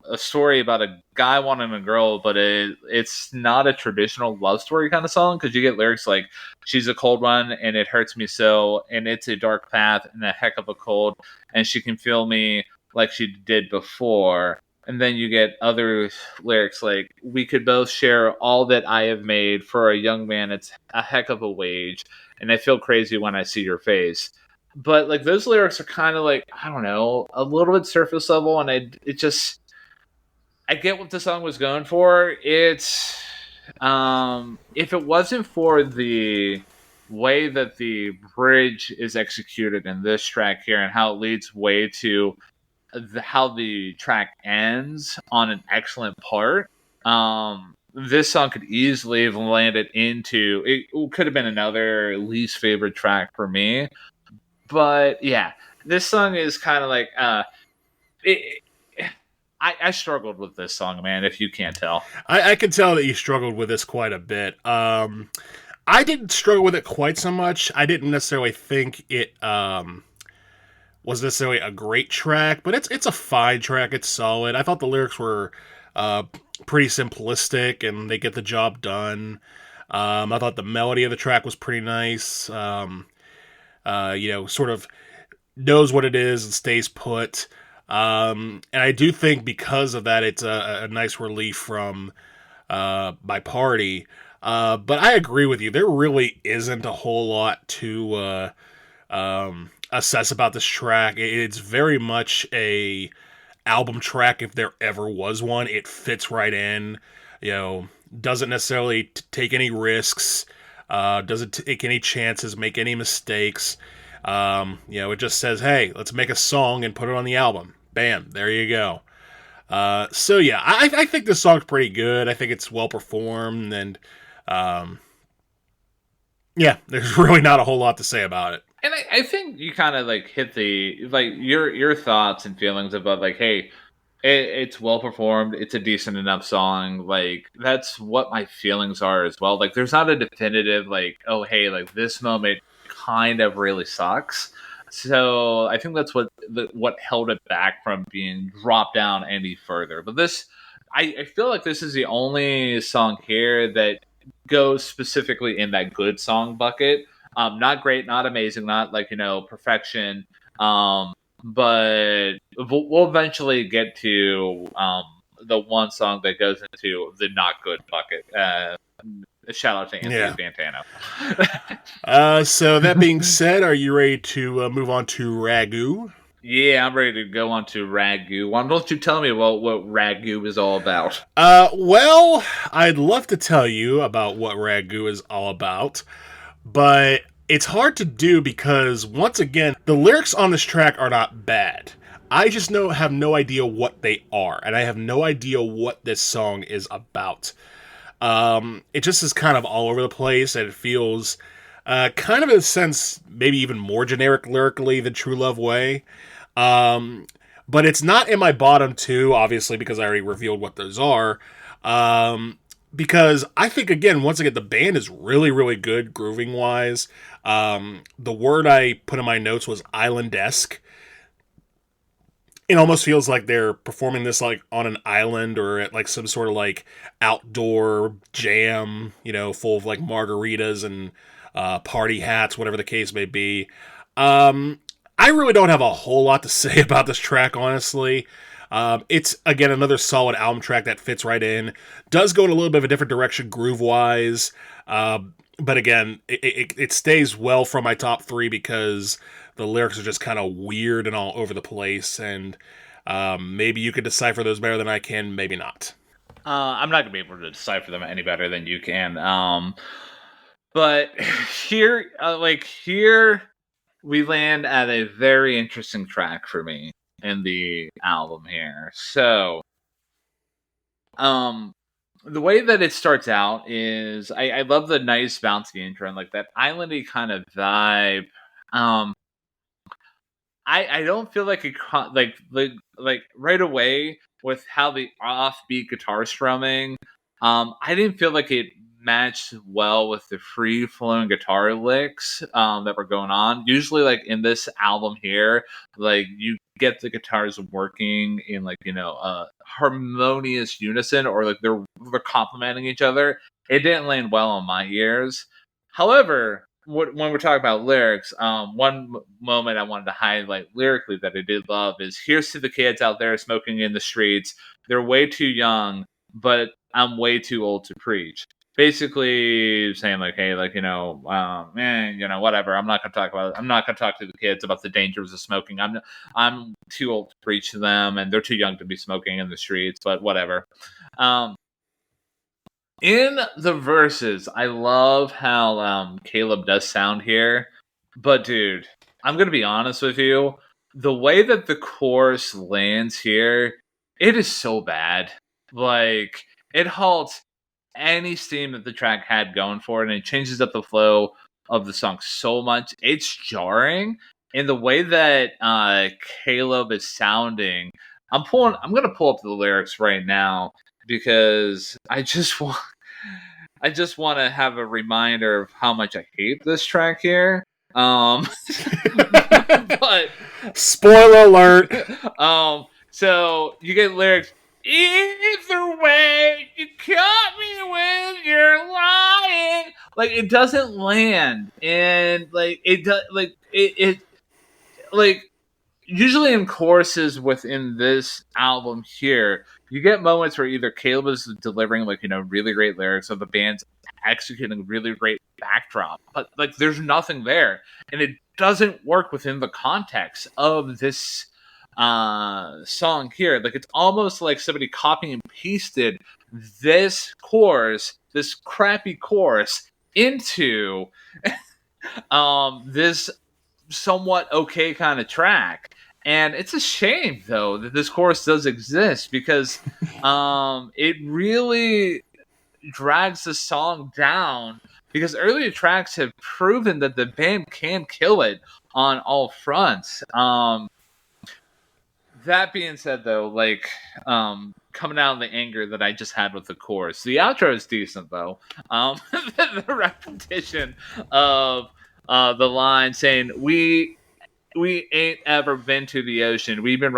a story about a guy wanting a girl, but it's not a traditional love story kind of song, because you get lyrics like "She's a cold one and it hurts me so, and it's a dark path and a heck of a cold, and she can feel me like she did before." And then you get other lyrics like "We could both share all that I have made. For a young man, it's a heck of a wage, and I feel crazy when I see your face." But like those lyrics are kind of like, I don't know, a little bit surface level, and I get what the song was going for. It's if it wasn't for the way that the bridge is executed in this track here and how it leads way to how the track ends on an excellent part, this song could easily have landed into it. Could have been another least favorite track for me. But yeah, this song is kind of like it, I struggled with this song, man. If you can't tell.
I can tell that you struggled with this quite a bit. I didn't struggle with it quite so much. I didn't necessarily think it was necessarily a great track, but it's a fine track. It's solid. I thought the lyrics were uh, pretty simplistic and they get the job done. I thought the melody of the track was pretty nice. Sort of knows what it is and stays put. And I do think because of that, it's a nice relief from my party. But I agree with you. There really isn't a whole lot to assess about this track. It's very much a album track if there ever was one. It fits right in. Doesn't necessarily take any risks. Doesn't take any chances, make any mistakes. It just says, "Hey, let's make a song and put it on the album." Bam, there you go. So yeah, I think this song's pretty good. I think it's well performed, and um, yeah, there's really not a whole lot to say about it.
And I think you kind of like hit the like your thoughts and feelings about like, hey, it's well performed. It's a decent enough song. Like that's what my feelings are as well. Like there's not a definitive like, oh hey, like this moment kind of really sucks. So I think that's what held it back from being dropped down any further. But this, I feel like this is the only song here that goes specifically in that good song bucket. Not great, not amazing, not like perfection. But we'll eventually get to the one song that goes into the not good bucket. Shout out to Anthony
Yeah.
Fantano.
So that being said, are you ready to move on to Ragu?
Yeah, I'm ready to go on to Ragu. Why don't you tell me what Ragu is all about?
Well, I'd love to tell you about what Ragu is all about, but it's hard to do because, once again, the lyrics on this track are not bad. I just have no idea what they are, and I have no idea what this song is about. It just is kind of all over the place, and it feels kind of in a sense maybe even more generic lyrically than True Love Way. Um, but it's not in my bottom two, obviously, because I already revealed what those are. Um, because I think, again, once again, the band is really, really good grooving wise. The word I put in my notes was island-esque. It almost feels like they're performing this like on an island or at like some sort of like outdoor jam, full of like margaritas and party hats, whatever the case may be. Um, I really don't have a whole lot to say about this track, honestly. It's again another solid album track that fits right in. Does go in a little bit of a different direction groove wise, but again, it stays well from my top three because the lyrics are just kind of weird and all over the place. And maybe you could decipher those better than I can. Maybe not.
I'm not gonna be able to decipher them any better than you can. But here we land at a very interesting track for me in the album here. So, the way that it starts out is I love the nice bouncy intro and like that islandy kind of vibe. Um, I don't feel like like right away with how the offbeat guitar strumming. I didn't feel like it matched well with the free flowing guitar licks that were going on. Usually, like in this album here, like you get the guitars working in like harmonious unison or like they're complementing each other. It didn't land well on my ears. However, when we're talking about lyrics, one moment I wanted to highlight lyrically that I did love is "Here's to the kids out there smoking in the streets. They're way too young, but I'm way too old to preach." Basically, saying like, "Hey, like man, whatever. I'm not gonna talk about. I'm not gonna talk to the kids about the dangers of smoking. I'm too old to preach to them, and they're too young to be smoking in the streets. But whatever." Um, in the verses, I love how Caleb does sound here. But dude, I'm gonna be honest with you. The way that the chorus lands here, it is so bad. Like it halts any steam that the track had going for it, and it changes up the flow of the song so much. It's jarring. And the way that Caleb is sounding, I'm gonna pull up the lyrics right now because I just want to have a reminder of how much I hate this track here. But
Spoiler alert.
so you get lyrics. Either way, you caught me when you're lying. Like it doesn't land, and like it does, it like usually in choruses within this album here, you get moments where either Caleb is delivering like really great lyrics, or the band's executing a really great backdrop, but like there's nothing there, and it doesn't work within the context of this song here. Like it's almost like somebody copy and pasted this chorus, this crappy chorus, into this somewhat okay kind of track. And it's a shame though that this chorus does exist because it really drags the song down, because earlier tracks have proven that the band can kill it on all fronts. That being said though, like coming out of the anger that I just had with the chorus, the outro is decent though. The repetition of the line saying we ain't ever been to the ocean. We've been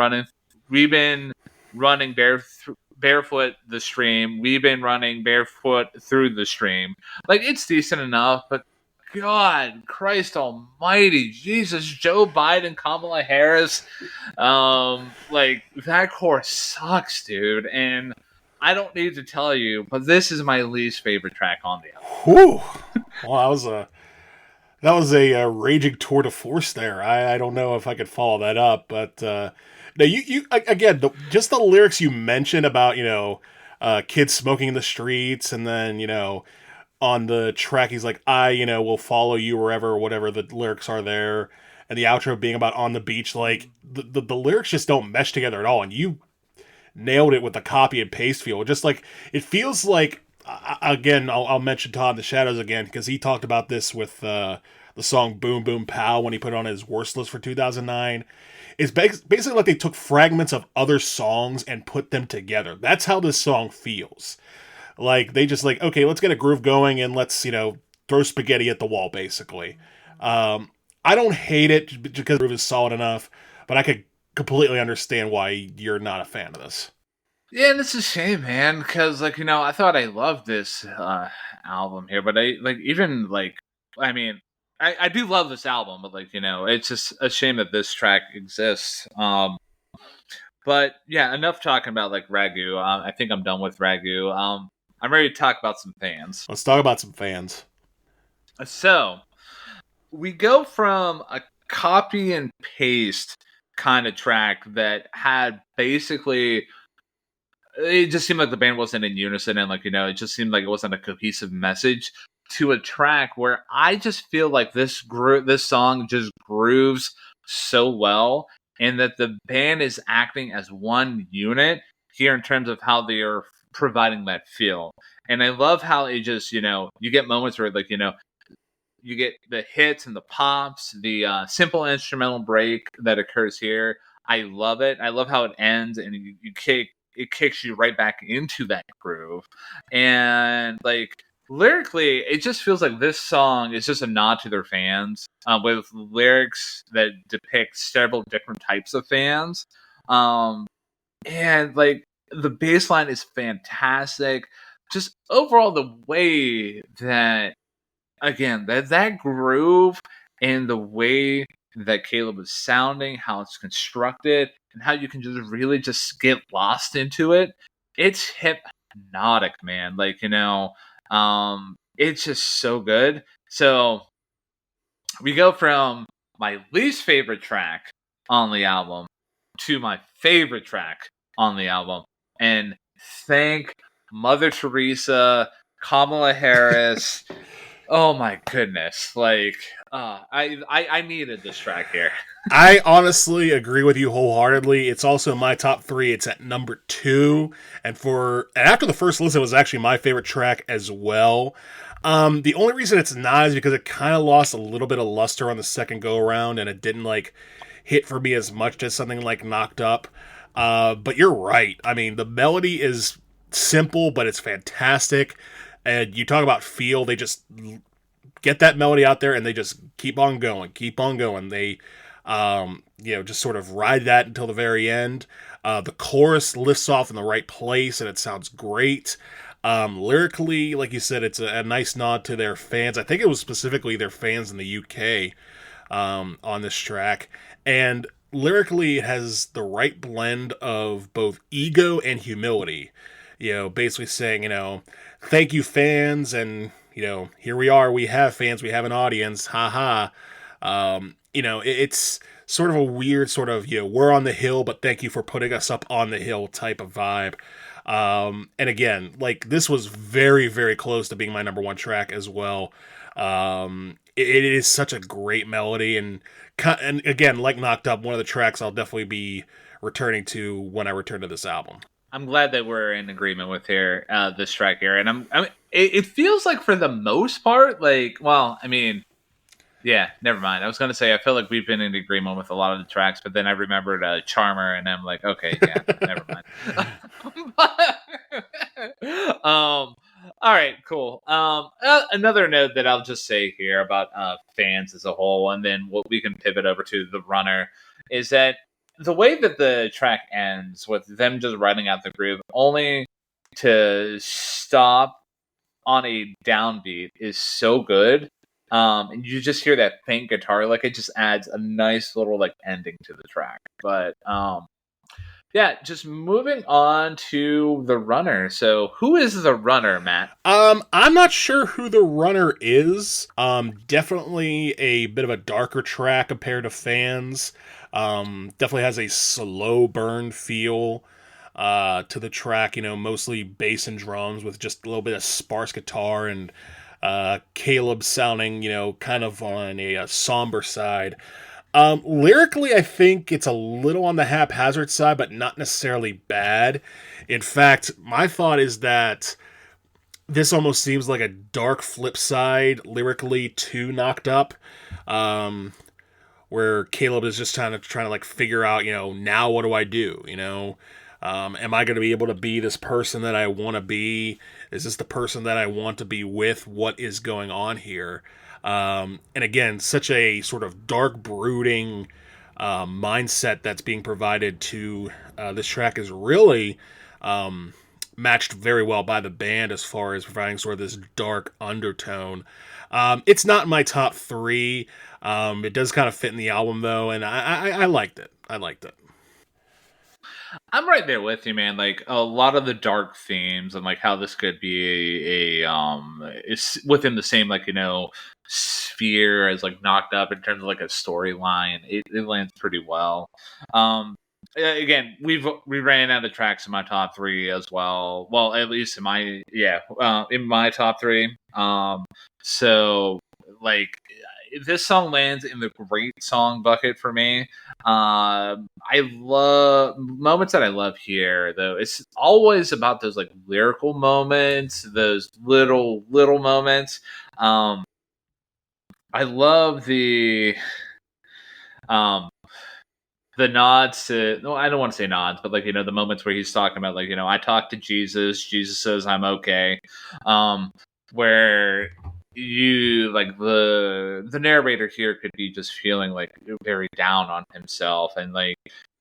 running barefoot the stream. We've been running barefoot through the stream. Like it's decent enough, but God, Christ Almighty, Jesus, Joe Biden, Kamala Harris, like that chorus sucks, dude. And I don't need to tell you, but this is my least favorite track on the album.
Whew. Well, that was a raging tour de force there. I don't know if I could follow that up, but no, again, just the lyrics you mentioned about kids smoking in the streets, and then on the track he's like, I will follow you wherever, or whatever the lyrics are there, and the outro being about on the beach. Like the lyrics just don't mesh together at all, and you nailed it with the copy and paste feel. Just like it feels like again, I'll mention Todd in the Shadows again because he talked about this with the song "Boom Boom Pow" when he put it on his worst list for 2009. It's basically like they took fragments of other songs and put them together. That's how this song feels. Like they just like, okay, let's get a groove going and let's throw spaghetti at the wall, basically. I don't hate it because the groove is solid enough, but I could completely understand why you're not a fan of this.
Yeah, and it's a shame, man, because I thought I loved this album here, but I mean, I do love this album, but it's just a shame that this track exists. But yeah, enough talking about Ragu. I think I'm done with Ragu. I'm ready to talk about some fans.
Let's talk about some fans.
So we go from a copy and paste kind of track that had basically, it just seemed like the band wasn't in unison, and it just seemed like it wasn't a cohesive message, to a track where I just feel like this song just grooves so well, and that the band is acting as one unit here in terms of how they are providing that feel. And I love how it just, you get moments where you get the hits and the pops, the simple instrumental break that occurs here. I love it. I love how it ends, and it kicks you right back into that groove. And lyrically, it just feels like this song is just a nod to their fans, with lyrics that depict several different types of fans. And the bass line is fantastic. Just overall, the way that, again, that groove and the way that Caleb is sounding, how it's constructed, and how you can just really just get lost into it. It's hypnotic, man. It's just so good. So we go from my least favorite track on the album to my favorite track on the album. And thank Mother Teresa, Kamala Harris. Oh my goodness! I needed this track here.
I honestly agree with you wholeheartedly. It's also my top three. It's at number 2, and after the first listen, it was actually my favorite track as well. The only reason it's not is because it kind of lost a little bit of luster on the second go around, and it didn't hit for me as much as something like Knocked Up. But you're right. I mean, the melody is simple, but it's fantastic. And you talk about feel, they just get that melody out there and they just keep on going, keep on going. They, just sort of ride that until the very end. The chorus lifts off in the right place and it sounds great. Lyrically, like you said, it's a nice nod to their fans. I think it was specifically their fans in the UK on this track. And lyrically, it has the right blend of both ego and humility. Basically saying, thank you, fans, and here we are. We have fans. We have an audience. Ha ha. It's sort of a weird sort of we're on the hill, but thank you for putting us up on the hill type of vibe. And again, this was very, very close to being my number one track as well. It is such a great melody, and again, like Knocked Up, one of the tracks I'll definitely be returning to when I return to this album.
I'm glad that we're in agreement with this track here, and it feels like for the most part, yeah, never mind. I was going to say, I feel like we've been in agreement with a lot of the tracks, but then I remembered Charmer, and I'm like, okay, yeah, never mind. All right, cool. Another note that I'll just say here about fans as a whole, and then what we can pivot over to the runner, is that the way that the track ends with them just writing out the groove, only to stop on a downbeat, is so good. And you just hear that faint guitar, it just adds a nice little ending to the track. But Yeah, just moving on to the runner. So, who is the runner, Matt?
I'm not sure who the runner is. Definitely a bit of a darker track compared to fans. Definitely has a slow burn feel to the track. You know, mostly bass and drums with just a little bit of sparse guitar and Caleb sounding, you know, kind of on a somber side. Lyrically, I think it's a little on the haphazard side, but not necessarily bad. In fact, my thought is that this almost seems like a dark flip side lyrically to Knocked Up, um, where Caleb is just trying to like figure out, you know, now what do I do? You know, am I going to be able to be this person that I want to be? Is this the person that I want to be with? What is going on here? And again, such a sort of dark, brooding mindset that's being provided to this track is really matched very well by the band as far as providing sort of this dark undertone. It's not in my top three. It does kind of fit in the album though, and I liked it. I liked it.
I'm right there with you, man. Like a lot of the dark themes and like how this could be is within the same like sphere as like Knocked Up in terms of like a storyline. It lands pretty well. Um, Again, we ran out of tracks in my top three as well. Well, at least in my top three. So like this song lands in the great song bucket for me. I love moments that I love here, though. It's always about those like lyrical moments, those little moments. Um, I love um, the nods to no, I don't want to say nods, but like the moments where he's talking about like I talked to Jesus. Jesus says I'm okay. Where you like the narrator here could be just feeling like very down on himself and like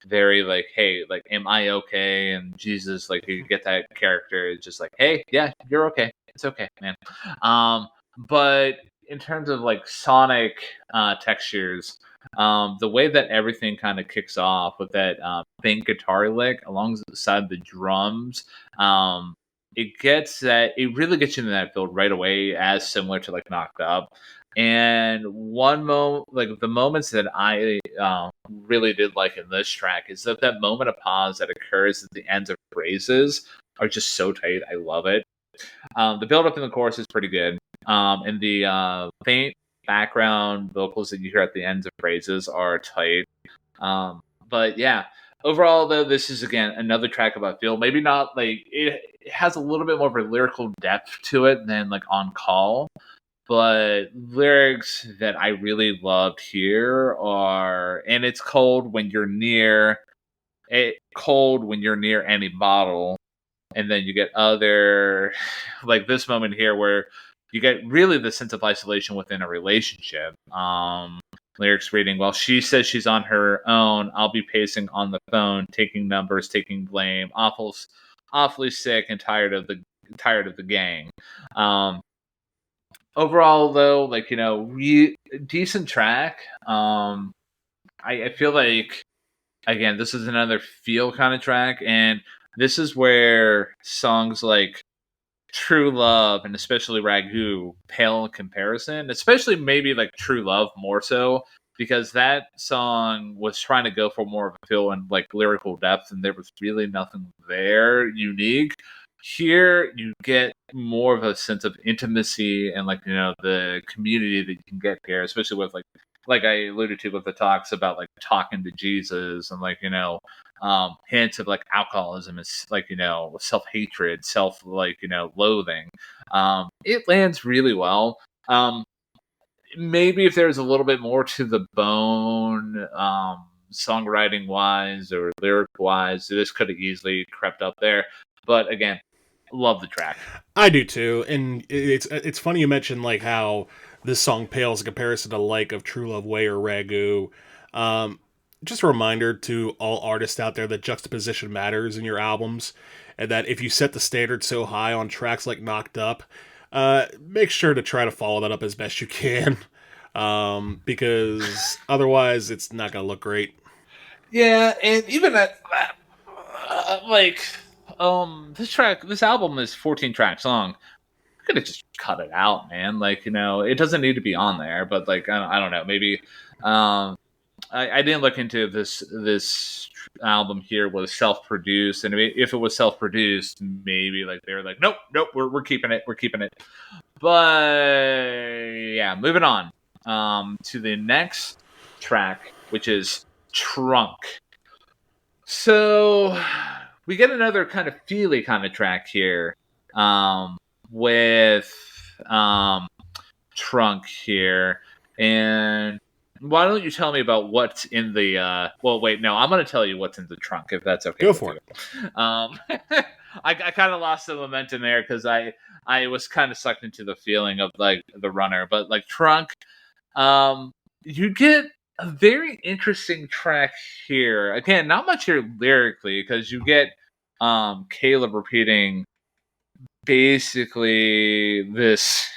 very like hey like am I okay, and Jesus like you get that character is just like hey yeah you're okay, it's okay man. But in terms of like sonic textures, the way that everything kind of kicks off with that faint guitar lick alongside the drums, it really gets you in that build right away, as similar to like Knocked Up. And one moment, like the moments that I really did like in this track, is that moment of pause that occurs at the ends of phrases are just so tight. I love it. The build up in the chorus is pretty good. And the faint background vocals that you hear at the ends of phrases are tight. Um, but yeah, overall though, this is again another track about feel. Maybe not like it has a little bit more of a lyrical depth to it than like On Call. But lyrics that I really loved here are, and it's cold when you're near cold when you're near any bottle, and then you get other like this moment here where you get really the sense of isolation within a relationship. Lyrics reading, well she says she's on her own, I'll be pacing on the phone, taking numbers, taking blame, awfully sick and tired of the gang. um Overall though, like decent track. I feel like again, this is another feel kind of track, and this is where songs like True Love and especially Ragu pale in comparison, especially maybe like True Love more so, because that song was trying to go for more of a feel and like lyrical depth, and there was really nothing there unique. Here, you get more of a sense of intimacy and like the community that you can get here, especially with like I alluded to with the talks about like talking to Jesus and like hints of like alcoholism is like self-hatred, self like loathing. It lands really well. Maybe if there's a little bit more to the bone, songwriting wise or lyric wise, this could have easily crept up there. But again, love the track.
I do too, and it's funny you mentioned like how this song pales in comparison to like of True Love Way or Ragu. Um, just a reminder to all artists out there that juxtaposition matters in your albums, and that if you set the standard so high on tracks like Knocked Up, make sure to try to follow that up as best you can, because otherwise it's not gonna look great.
Yeah, and even that. like, this album is 14 tracks long. I could have just cut it out, man. Like, it doesn't need to be on there, but like, I don't know, maybe, I didn't look into this album here was self-produced, and if it was self-produced, maybe like they were like, nope, we're keeping it. But yeah, moving on to the next track, which is Trunk. So we get another kind of feely kind of track here with Trunk here. And why don't you tell me about what's in the well, wait, no, I'm going to tell you what's in the trunk, if that's okay.
Go for it.
I kind of lost the momentum there because I was kind of sucked into the feeling of like the runner, but like Trunk, you get a very interesting track here. Again, not much here lyrically because you get Caleb repeating basically this.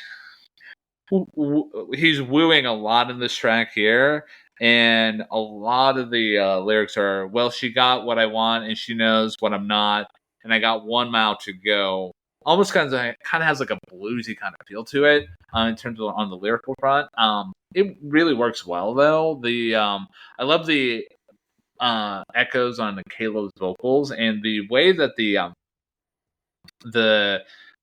He's wooing a lot in this track here, and a lot of the lyrics are, well, she got what I want and she knows what I'm not, and I got 1 mile to go. Almost kind of has like a bluesy kind of feel to it in terms of on the lyrical front. It really works well though. I love the echoes on the Caleb's vocals and the way that the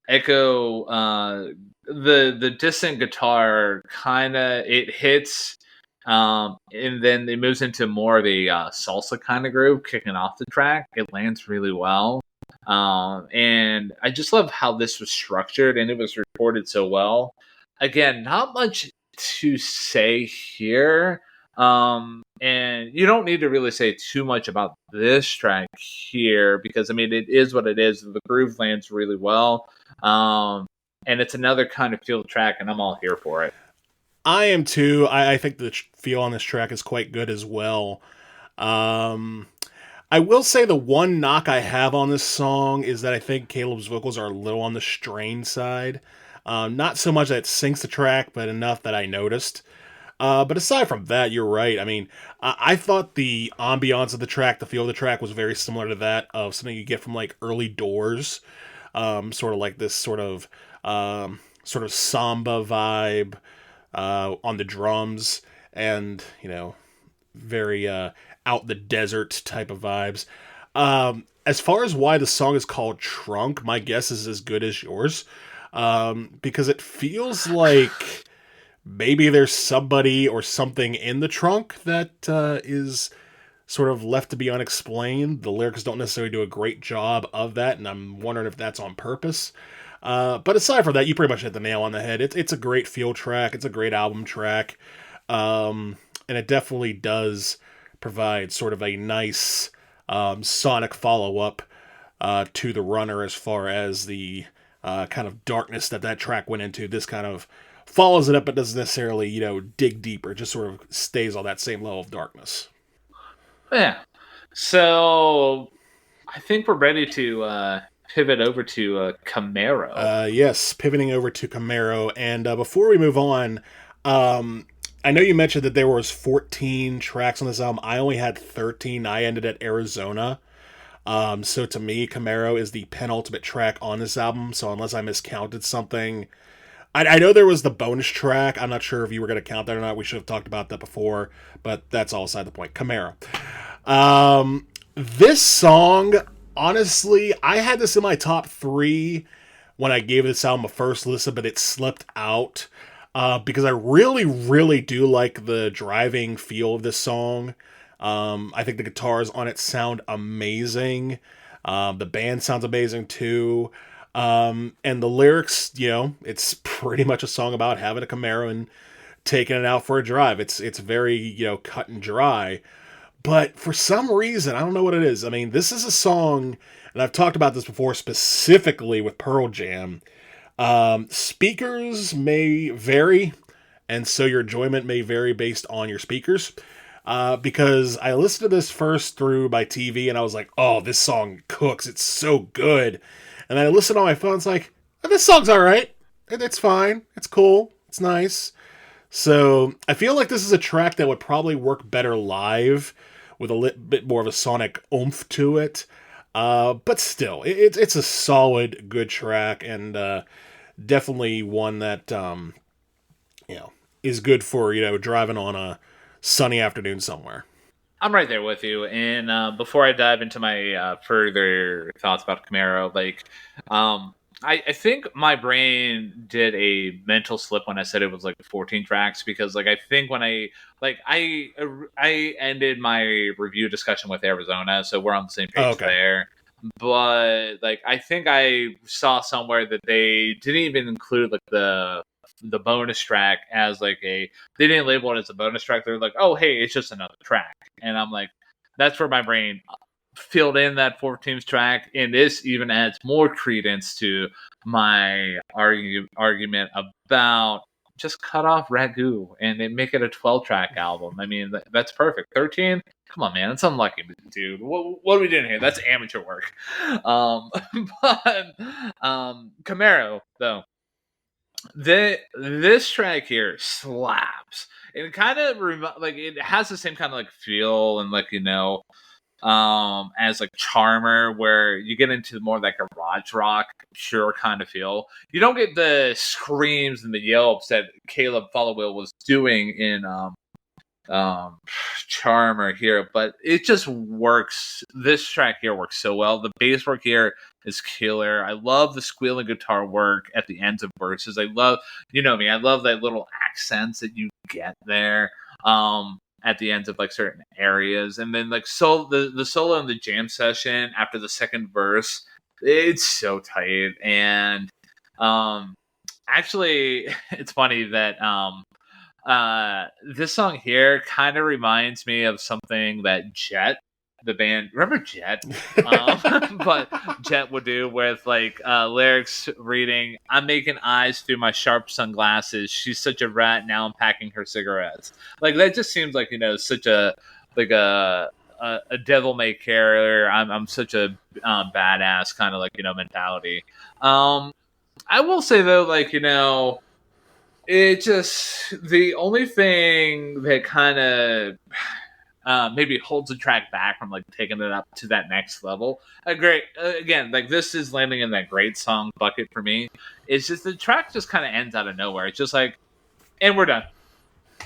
echo the distant guitar kind of it hits and then it moves into more of a salsa kind of groove kicking off the track. It lands really well, and I just love how this was structured and it was recorded so well. Again, not much to say here, and you don't need to really say too much about this track here because I mean it is what it is. The groove lands really well, and it's another kind of feel track, and I'm all here for it.
I am too. I think the feel on this track is quite good as well. I will say the one knock I have on this song is that I think Caleb's vocals are a little on the strained side. Not so much that it sinks the track, but enough that I noticed. But aside from that, you're right. I mean, I thought the ambiance of the track, the feel of the track was very similar to that of something you get from like early Doors. Sort of like this sort of samba vibe on the drums and, very out the desert type of vibes. As far as why the song is called Trunk, my guess is as good as yours. Because it feels like maybe there's somebody or something in the trunk that is sort of left to be unexplained. The lyrics don't necessarily do a great job of that, and I'm wondering if that's on purpose. But aside from that, you pretty much hit the nail on the head. It's a great feel track. It's a great album track. And it definitely does provide sort of a nice sonic follow-up to The Runner as far as the kind of darkness that track went into. This kind of follows it up, but doesn't necessarily, dig deeper. It just sort of stays on that same level of darkness.
Yeah. So I think we're ready to pivot over to Camaro.
Yes, pivoting over to Camaro. And before we move on, I know you mentioned that there was 14 tracks on this album. I only had 13. I ended at Arizona. So to me, Camaro is the penultimate track on this album. So unless I miscounted something, I know there was the bonus track. I'm not sure if you were going to count that or not. We should have talked about that before, but that's all aside the point. Camaro. This song, honestly, I had this in my top 3 when I gave this album a first listen, but it slipped out because I really, really do like the driving feel of this song. I think the guitars on it sound amazing. The band sounds amazing too. And the lyrics, it's pretty much a song about having a Camaro and taking it out for a drive. It's very, cut and dry. But for some reason, I don't know what it is. I mean, this is a song, and I've talked about this before specifically with Pearl Jam. Speakers may vary, and so your enjoyment may vary based on your speakers. Because I listened to this first through my TV, and I was like, oh, this song cooks. It's so good. And then I listened on my phone, it's like, oh, this song's all right. It's fine. It's cool. It's nice. So I feel like this is a track that would probably work better live with a bit more of a sonic oomph to it. But still, it's a solid, good track, and definitely one that you know is good for driving on a sunny afternoon somewhere.
I'm right there with you. And before I dive into my further thoughts about Camaro, um, I think my brain did a mental slip when I said it was like 14 tracks because, like, I think when I ended my review discussion with Arizona, so we're on the same
Oh,
page
okay.
there. But like, I think I saw somewhere that they didn't even include like the bonus track as like a they didn't label it as a bonus track. They're like, oh, hey, it's just another track. And I'm like, that's where my brain filled in that 14th track. And this even adds more credence to my argument about just cut off Ragu and they make it a 12 track album. I mean, that's perfect. 13? Come on, man. It's unlucky, dude. What are we doing here? That's amateur work. Um, but Camaro, though this track here slaps. It kind of like it has the same kind of like feel and like as like Charmer, where you get into more like a garage rock pure kind of feel. You don't get the screams and the yelps that Caleb Followill was doing in um Charmer here, but it just works. This track here works so well. The bass work here is killer. I love the squealing guitar work at the ends of verses. I love, me, I love that little accents that you get there at the ends of like certain areas. And then like the solo in the jam session after the second verse, it's so tight. And um actually it's funny that this song here kind of reminds me of something that Jet, the band, remember Jet? But Jet would do with like lyrics reading, I'm making eyes through my sharp sunglasses. She's such a rat. Now I'm packing her cigarettes. Like that just seems like, such a, like a devil may care. I'm such a badass kind of like, mentality. I will say though, like, it just the only thing that kind of maybe holds the track back from like taking it up to that next level. A great again, like this is landing in that great song bucket for me. It's just the track just kind of ends out of nowhere. It's just like, and we're done.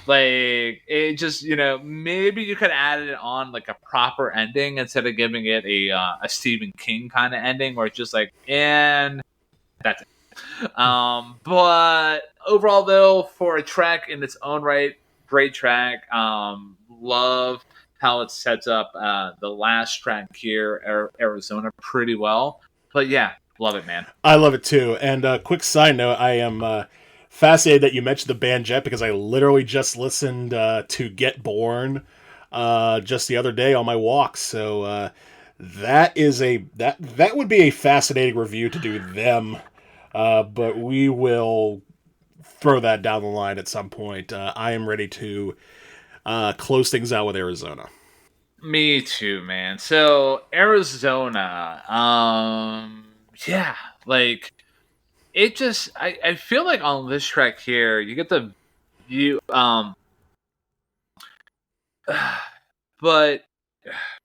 Like it just maybe you could add it on like a proper ending instead of giving it a Stephen King kind of ending where it's just like and that's it. But overall, though, for a track in its own right, great track. Love how it sets up the last track here, Arizona, pretty well. But yeah, love it, man.
I love it too. And quick side note, I am fascinated that you mentioned the band Jet because I literally just listened to Get Born just the other day on my walk. So that is that would be a fascinating review to do them. But we will throw that down the line at some point. I am ready to close things out with Arizona.
Me too, man. So Arizona, yeah, like it just I feel like on this track here, you get the you but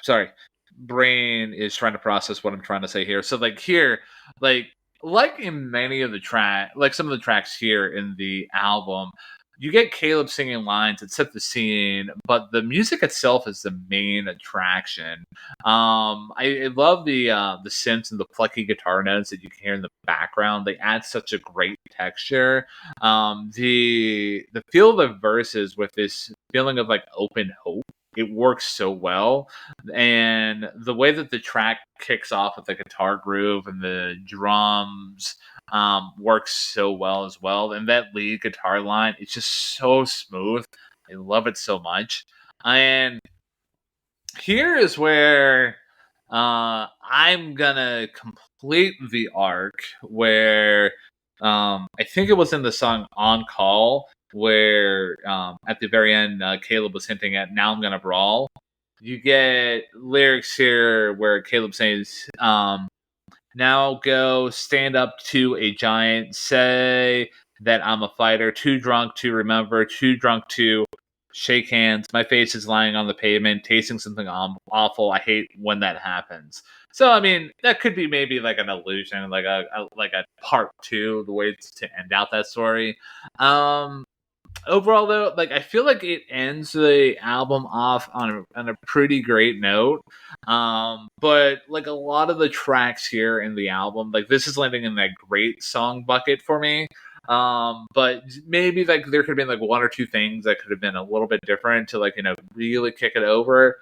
sorry, brain is trying to process what I'm trying to say here. So like here, like in many of the track, like some of the tracks here in the album, you get Caleb singing lines that set the scene, but the music itself is the main attraction. I love the synths and the plucky guitar notes that you can hear in the background. They add such a great texture. The feel of the verses with this feeling of like open hope, it works so well. And the way that the track kicks off with the guitar groove and the drums works so well as well. And that lead guitar line, it's just so smooth. I love it so much. And here is where I'm gonna complete the arc where I think it was in the song On Call where at the very end Caleb was hinting at now I'm gonna brawl. You get lyrics here where Caleb says, now go stand up to a giant, say that I'm a fighter, too drunk to remember, too drunk to shake hands. My face is lying on the pavement, tasting something awful. I hate when that happens. So I mean, that could be maybe like an illusion, like a part two, the way to end out that story. Um, Overall though, like I feel like it ends the album off on a pretty great note. But like a lot of the tracks here in the album, like this is landing in that great song bucket for me. But maybe like there could have been like one or two things that could have been a little bit different to like, really kick it over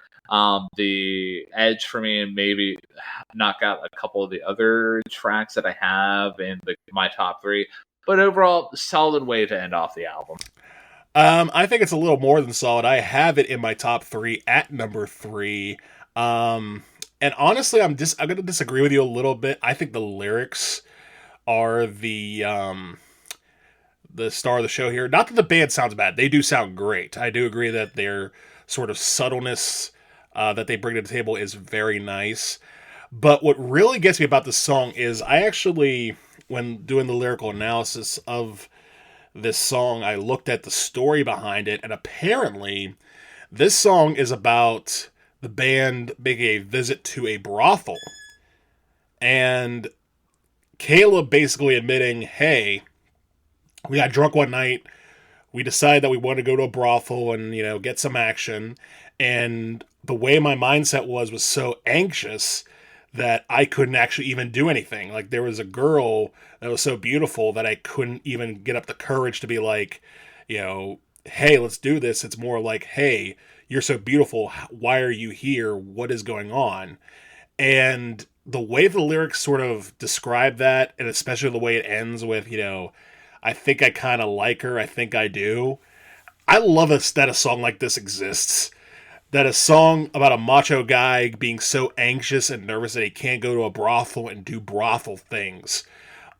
the edge for me, and maybe knock out a couple of the other tracks that I have in my top three. But overall, solid way to end off the album.
I think it's a little more than solid. I have it in my top three at number three. And honestly, I'm gonna disagree with you a little bit. I think the lyrics are the star of the show here. Not that the band sounds bad; they do sound great. I do agree that their sort of subtleness that they bring to the table is very nice. But what really gets me about this song is I actually, when doing the lyrical analysis of this song, I looked at the story behind it, and apparently, this song is about the band making a visit to a brothel. And Caleb basically admitting, hey, we got drunk one night, we decided that we wanted to go to a brothel and, get some action. And the way my mindset was so anxious that I couldn't actually even do anything. Like, there was a girl that was so beautiful that I couldn't even get up the courage to be like, hey, let's do this. It's more like, hey, you're so beautiful. Why are you here? What is going on? And the way the lyrics sort of describe that, and especially the way it ends with, I think I kind of like her. I think I do. I love that a song like this exists. That a song about a macho guy being so anxious and nervous that he can't go to a brothel and do brothel things.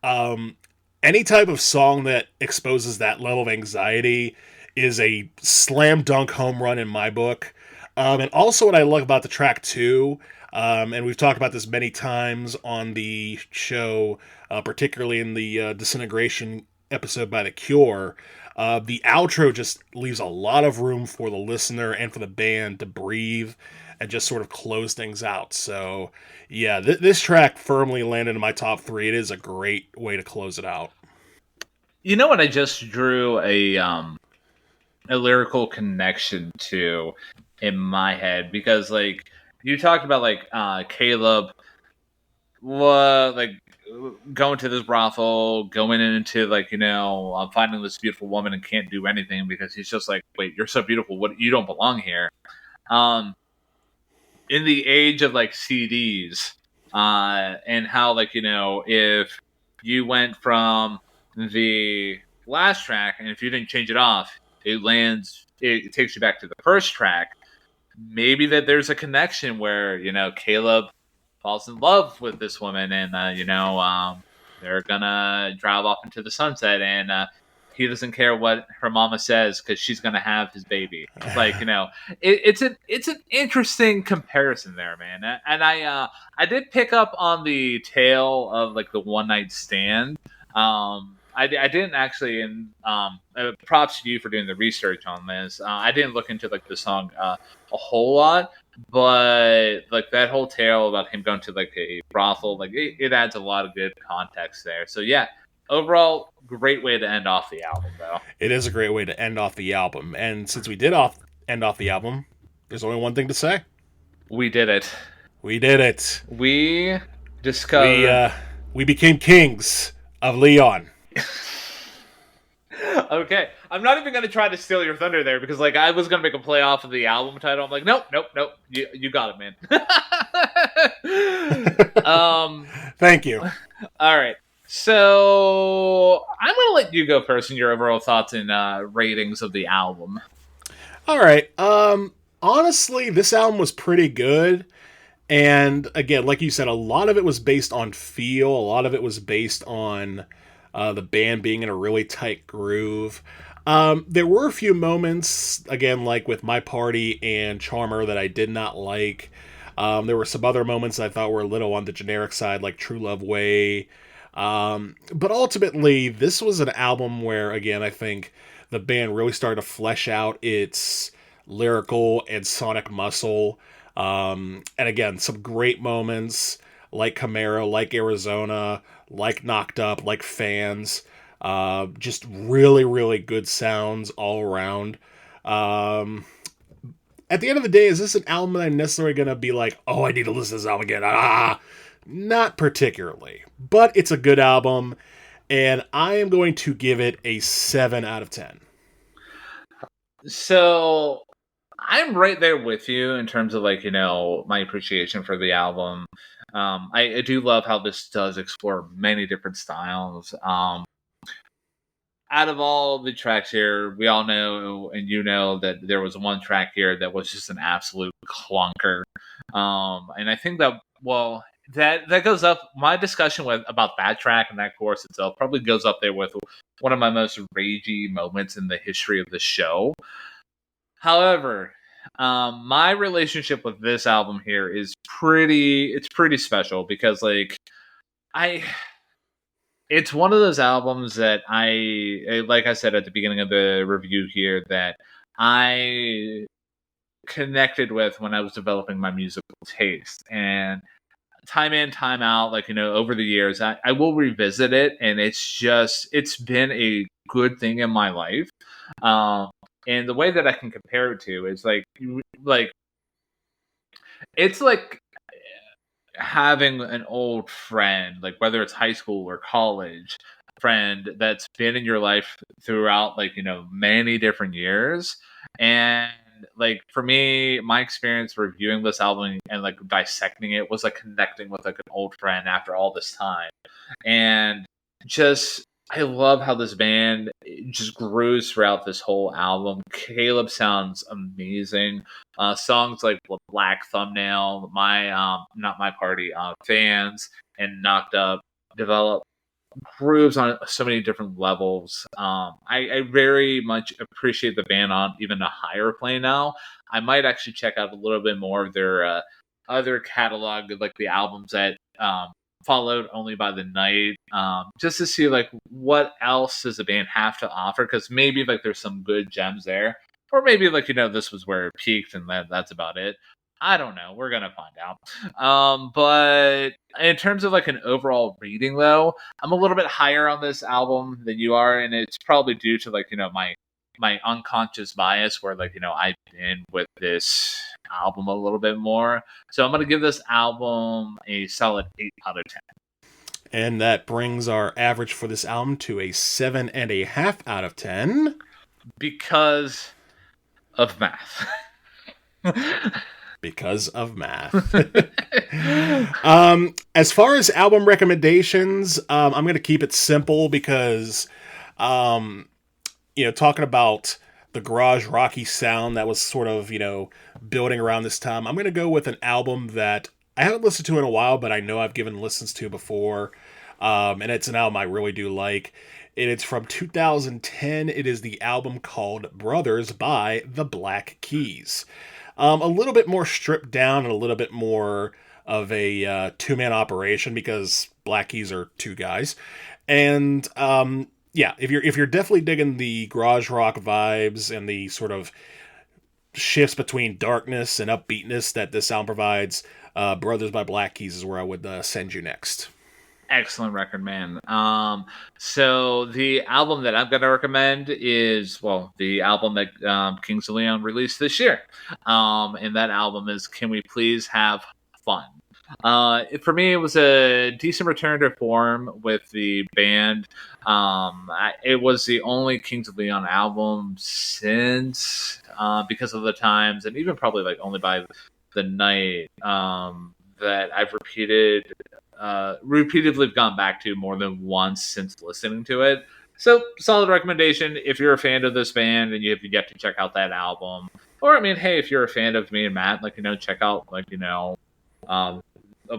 Um, any type of song that exposes that level of anxiety is a slam dunk home run in my book. And also, what I love about the track too, and we've talked about this many times on the show, particularly in the Disintegration episode by The Cure. The outro just leaves a lot of room for the listener and for the band to breathe and just sort of close things out. So, yeah, this track firmly landed in my top three. It is a great way to close it out.
You know what? I just drew a lyrical connection to in my head, because like you talked about like Caleb, like going to this brothel, going into like finding this beautiful woman and can't do anything because he's just like, wait, you're so beautiful, what, you don't belong here. Um, in the age of like CDs, and how like if you went from the last track and if you didn't change it off, it takes you back to the first track. Maybe that there's a connection where Caleb falls in love with this woman, and they're gonna drive off into the sunset, and he doesn't care what her mama says because she's gonna have his baby. Like it's an interesting comparison there, man. And I did pick up on the tale of like the one night stand. I didn't actually, and props to you for doing the research on this. I didn't look into like the song a whole lot, but like that whole tale about him going to like a brothel, like it adds a lot of good context there. So yeah, overall, great way to end off the album, though.
It is a great way to end off the album. And since we did end off the album, there's only one thing to say.
We did it.
We did it.
We discovered.
We became kings of Leon.
Okay, I'm not even gonna try to steal your thunder there, because like I was gonna make a play off of the album title. I'm like, nope. You got it, man.
Thank you.
All right, so I'm gonna let you go first in your overall thoughts and ratings of the album.
All right. Honestly, this album was pretty good. And again, like you said, a lot of it was based on feel. A lot of it was based on the band being in a really tight groove. There were a few moments, again, like with My Party and Charmer, that I did not like. There were some other moments I thought were a little on the generic side, like True Love Way. But ultimately, this was an album where, again, I think the band really started to flesh out its lyrical and sonic muscle. And again, some great moments like Camaro, like Arizona, like Knocked Up, like Fans. Just really, really good sounds all around. Um, at the end of the day, is this an album that I'm necessarily going to be like, oh, I need to listen to this album again? Not particularly. But it's a good album, and I am going to give it a 7 out of 10.
So I'm right there with you in terms of like, my appreciation for the album. I do love how this does explore many different styles. Out of all the tracks here, we all know, and that there was one track here that was just an absolute clunker. And I think that, well, that goes up. My discussion with about that track and that chorus itself probably goes up there with one of my most ragey moments in the history of the show. However, my relationship with this album here is pretty special because I it's one of those albums that like I said at the beginning of the review here, that I connected with when I was developing my musical taste. And time in, time out, over the years, I will revisit it. And it's been a good thing in my life. Um, and the way that I can compare it to is like, it's like having an old friend, like whether it's high school or college friend that's been in your life throughout many different years. And like for me, my experience reviewing this album and like dissecting it was like connecting with like an old friend after all this time. And just I love how this band just grows throughout this whole album. Caleb sounds amazing. Songs like Black Thumbnail, my not my party, Fans, and Knocked Up develop grooves on so many different levels. I very much appreciate the band on even a higher plane now. I might actually check out a little bit more of their other catalog, like the albums that followed Only by the Night, just to see like what else does the band have to offer, because maybe like there's some good gems there, or maybe this was where it peaked and that's about it. I don't know. We're gonna find out. But in terms of like an overall reading, though, I'm a little bit higher on this album than you are, and it's probably due to my unconscious bias, where I've been with this album a little bit more. So I'm gonna give this album a solid 8 out of 10.
And that brings our average for this album to a 7.5 out of 10.
Because of math.
Because of math. As far as album recommendations, I'm going to keep it simple because, talking about the garage rocky sound that was sort of, building around this time, I'm going to go with an album that I haven't listened to in a while, but I know I've given listens to before. And it's an album I really do like. And it's from 2010. It is the album called Brothers by the Black Keys. A little bit more stripped down and a little bit more of a two-man operation because Black Keys are two guys. And if you're definitely digging the garage rock vibes and the sort of shifts between darkness and upbeatness that this album provides, Brothers by Black Keys is where I would send you next.
Excellent record, man. So the album that I'm going to recommend is, the album that Kings of Leon released this year. And that album is Can We Please Have Fun? For me, it was a decent return to form with the band. It was the only Kings of Leon album since Because of the Times, and even probably like Only by the Night, that I've repeatedly gone back to more than once since listening to it. So, solid recommendation if you're a fan of this band and you've yet to check out that album. Or, I mean, hey, if you're a fan of me and Matt, check out,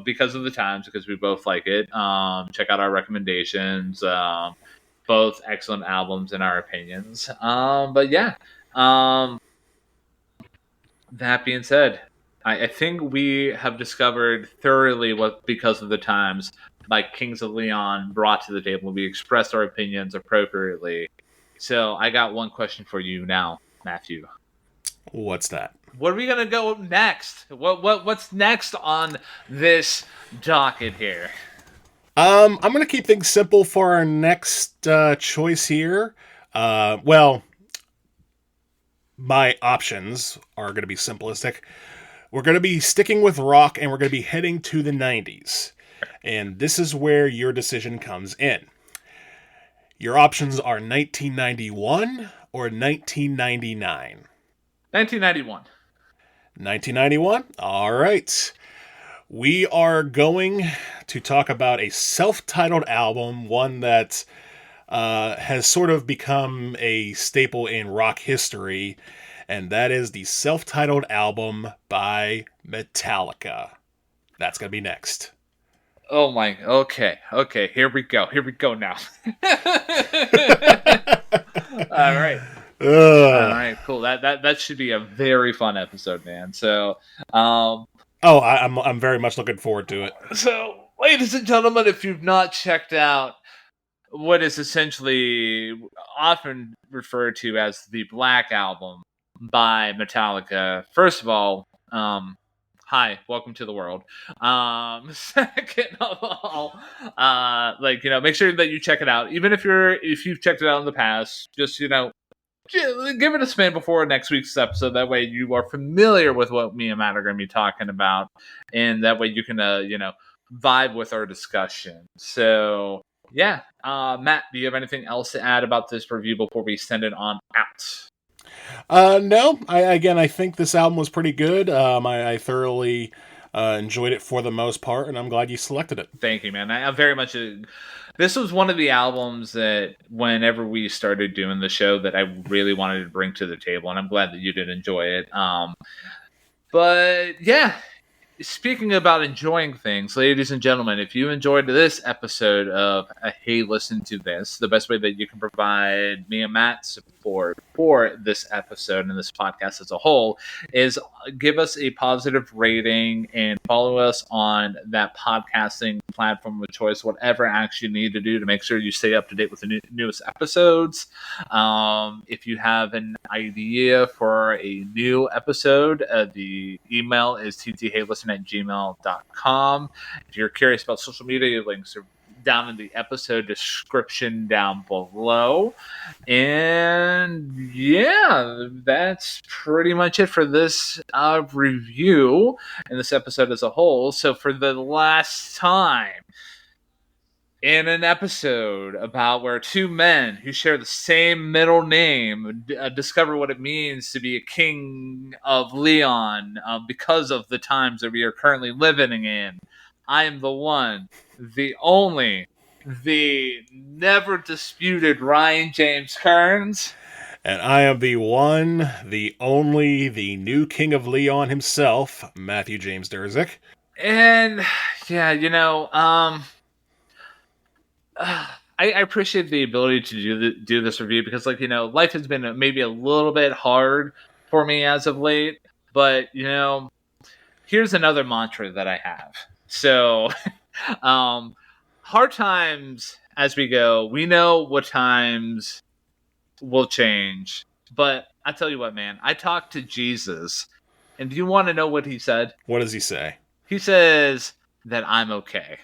Because of the Times, because we both like it. Check out our recommendations. Both excellent albums in our opinions. But yeah, that being said, I think we have discovered thoroughly what Because of the Times by Kings of Leon brought to the table. We expressed our opinions appropriately. So I got one question for you now, Matthew.
What's that?
What are we gonna go next? What's next on this docket here?
I'm gonna keep things simple for our next choice here. Well, my options are gonna be simplistic. We're gonna be sticking with rock, and we're gonna be heading to the '90s, and this is where your decision comes in. Your options are 1991 or 1999.
1991.
1991? All right. We are going to talk about a self titled album, one that has sort of become a staple in rock history, and that is the self titled album by Metallica. That's going to be next.
Oh my. Okay. Here we go. Here we go now. All right. All right. Cool. That should be a very fun episode, man. So,
I'm very much looking forward to it.
So, ladies and gentlemen, if you've not checked out what is essentially often referred to as the Black Album by Metallica, first of all, hi, welcome to the world. Second of all, make sure that you check it out. Even if you've checked it out in the past, just give it a spin before next week's episode. That way you are familiar with what me and Matt are going to be talking about, and that way you can vibe with our discussion. So yeah, Matt, do you have anything else to add about this review before we send it on out?
No. I think this album was pretty good. I thoroughly enjoyed it for the most part, and I'm glad you selected it.
Thank you, man. I very much. This was one of the albums that, whenever we started doing the show, that I really wanted to bring to the table, and I'm glad that you did enjoy it. But yeah. Speaking about enjoying things, ladies and gentlemen, if you enjoyed this episode of Hey, Listen to This, the best way that you can provide me and Matt support for this episode and this podcast as a whole is give us a positive rating and follow us on that podcasting platform of choice, whatever action you need to do to make sure you stay up to date with the newest episodes. If you have an idea for a new episode, the email is ttheylisten@gmail.com. If you're curious about social media, links are down in the episode description down below. And yeah, that's pretty much it for this review and this episode as a whole. So for the last time in an episode about where two men who share the same middle name discover what it means to be a king of Leon because of the times that we are currently living in, I am the one, the only, the never disputed Ryan James Kearns.
And I am the one, the only, the new king of Leon himself, Matthew James Durzik.
And yeah, I appreciate the ability to do this review because, life has been maybe a little bit hard for me as of late. But, here's another mantra that I have. So, hard times as we go, we know what times will change. But I tell you what, man, I talked to Jesus. And do you want to know what he said?
What does he say?
He says that I'm okay.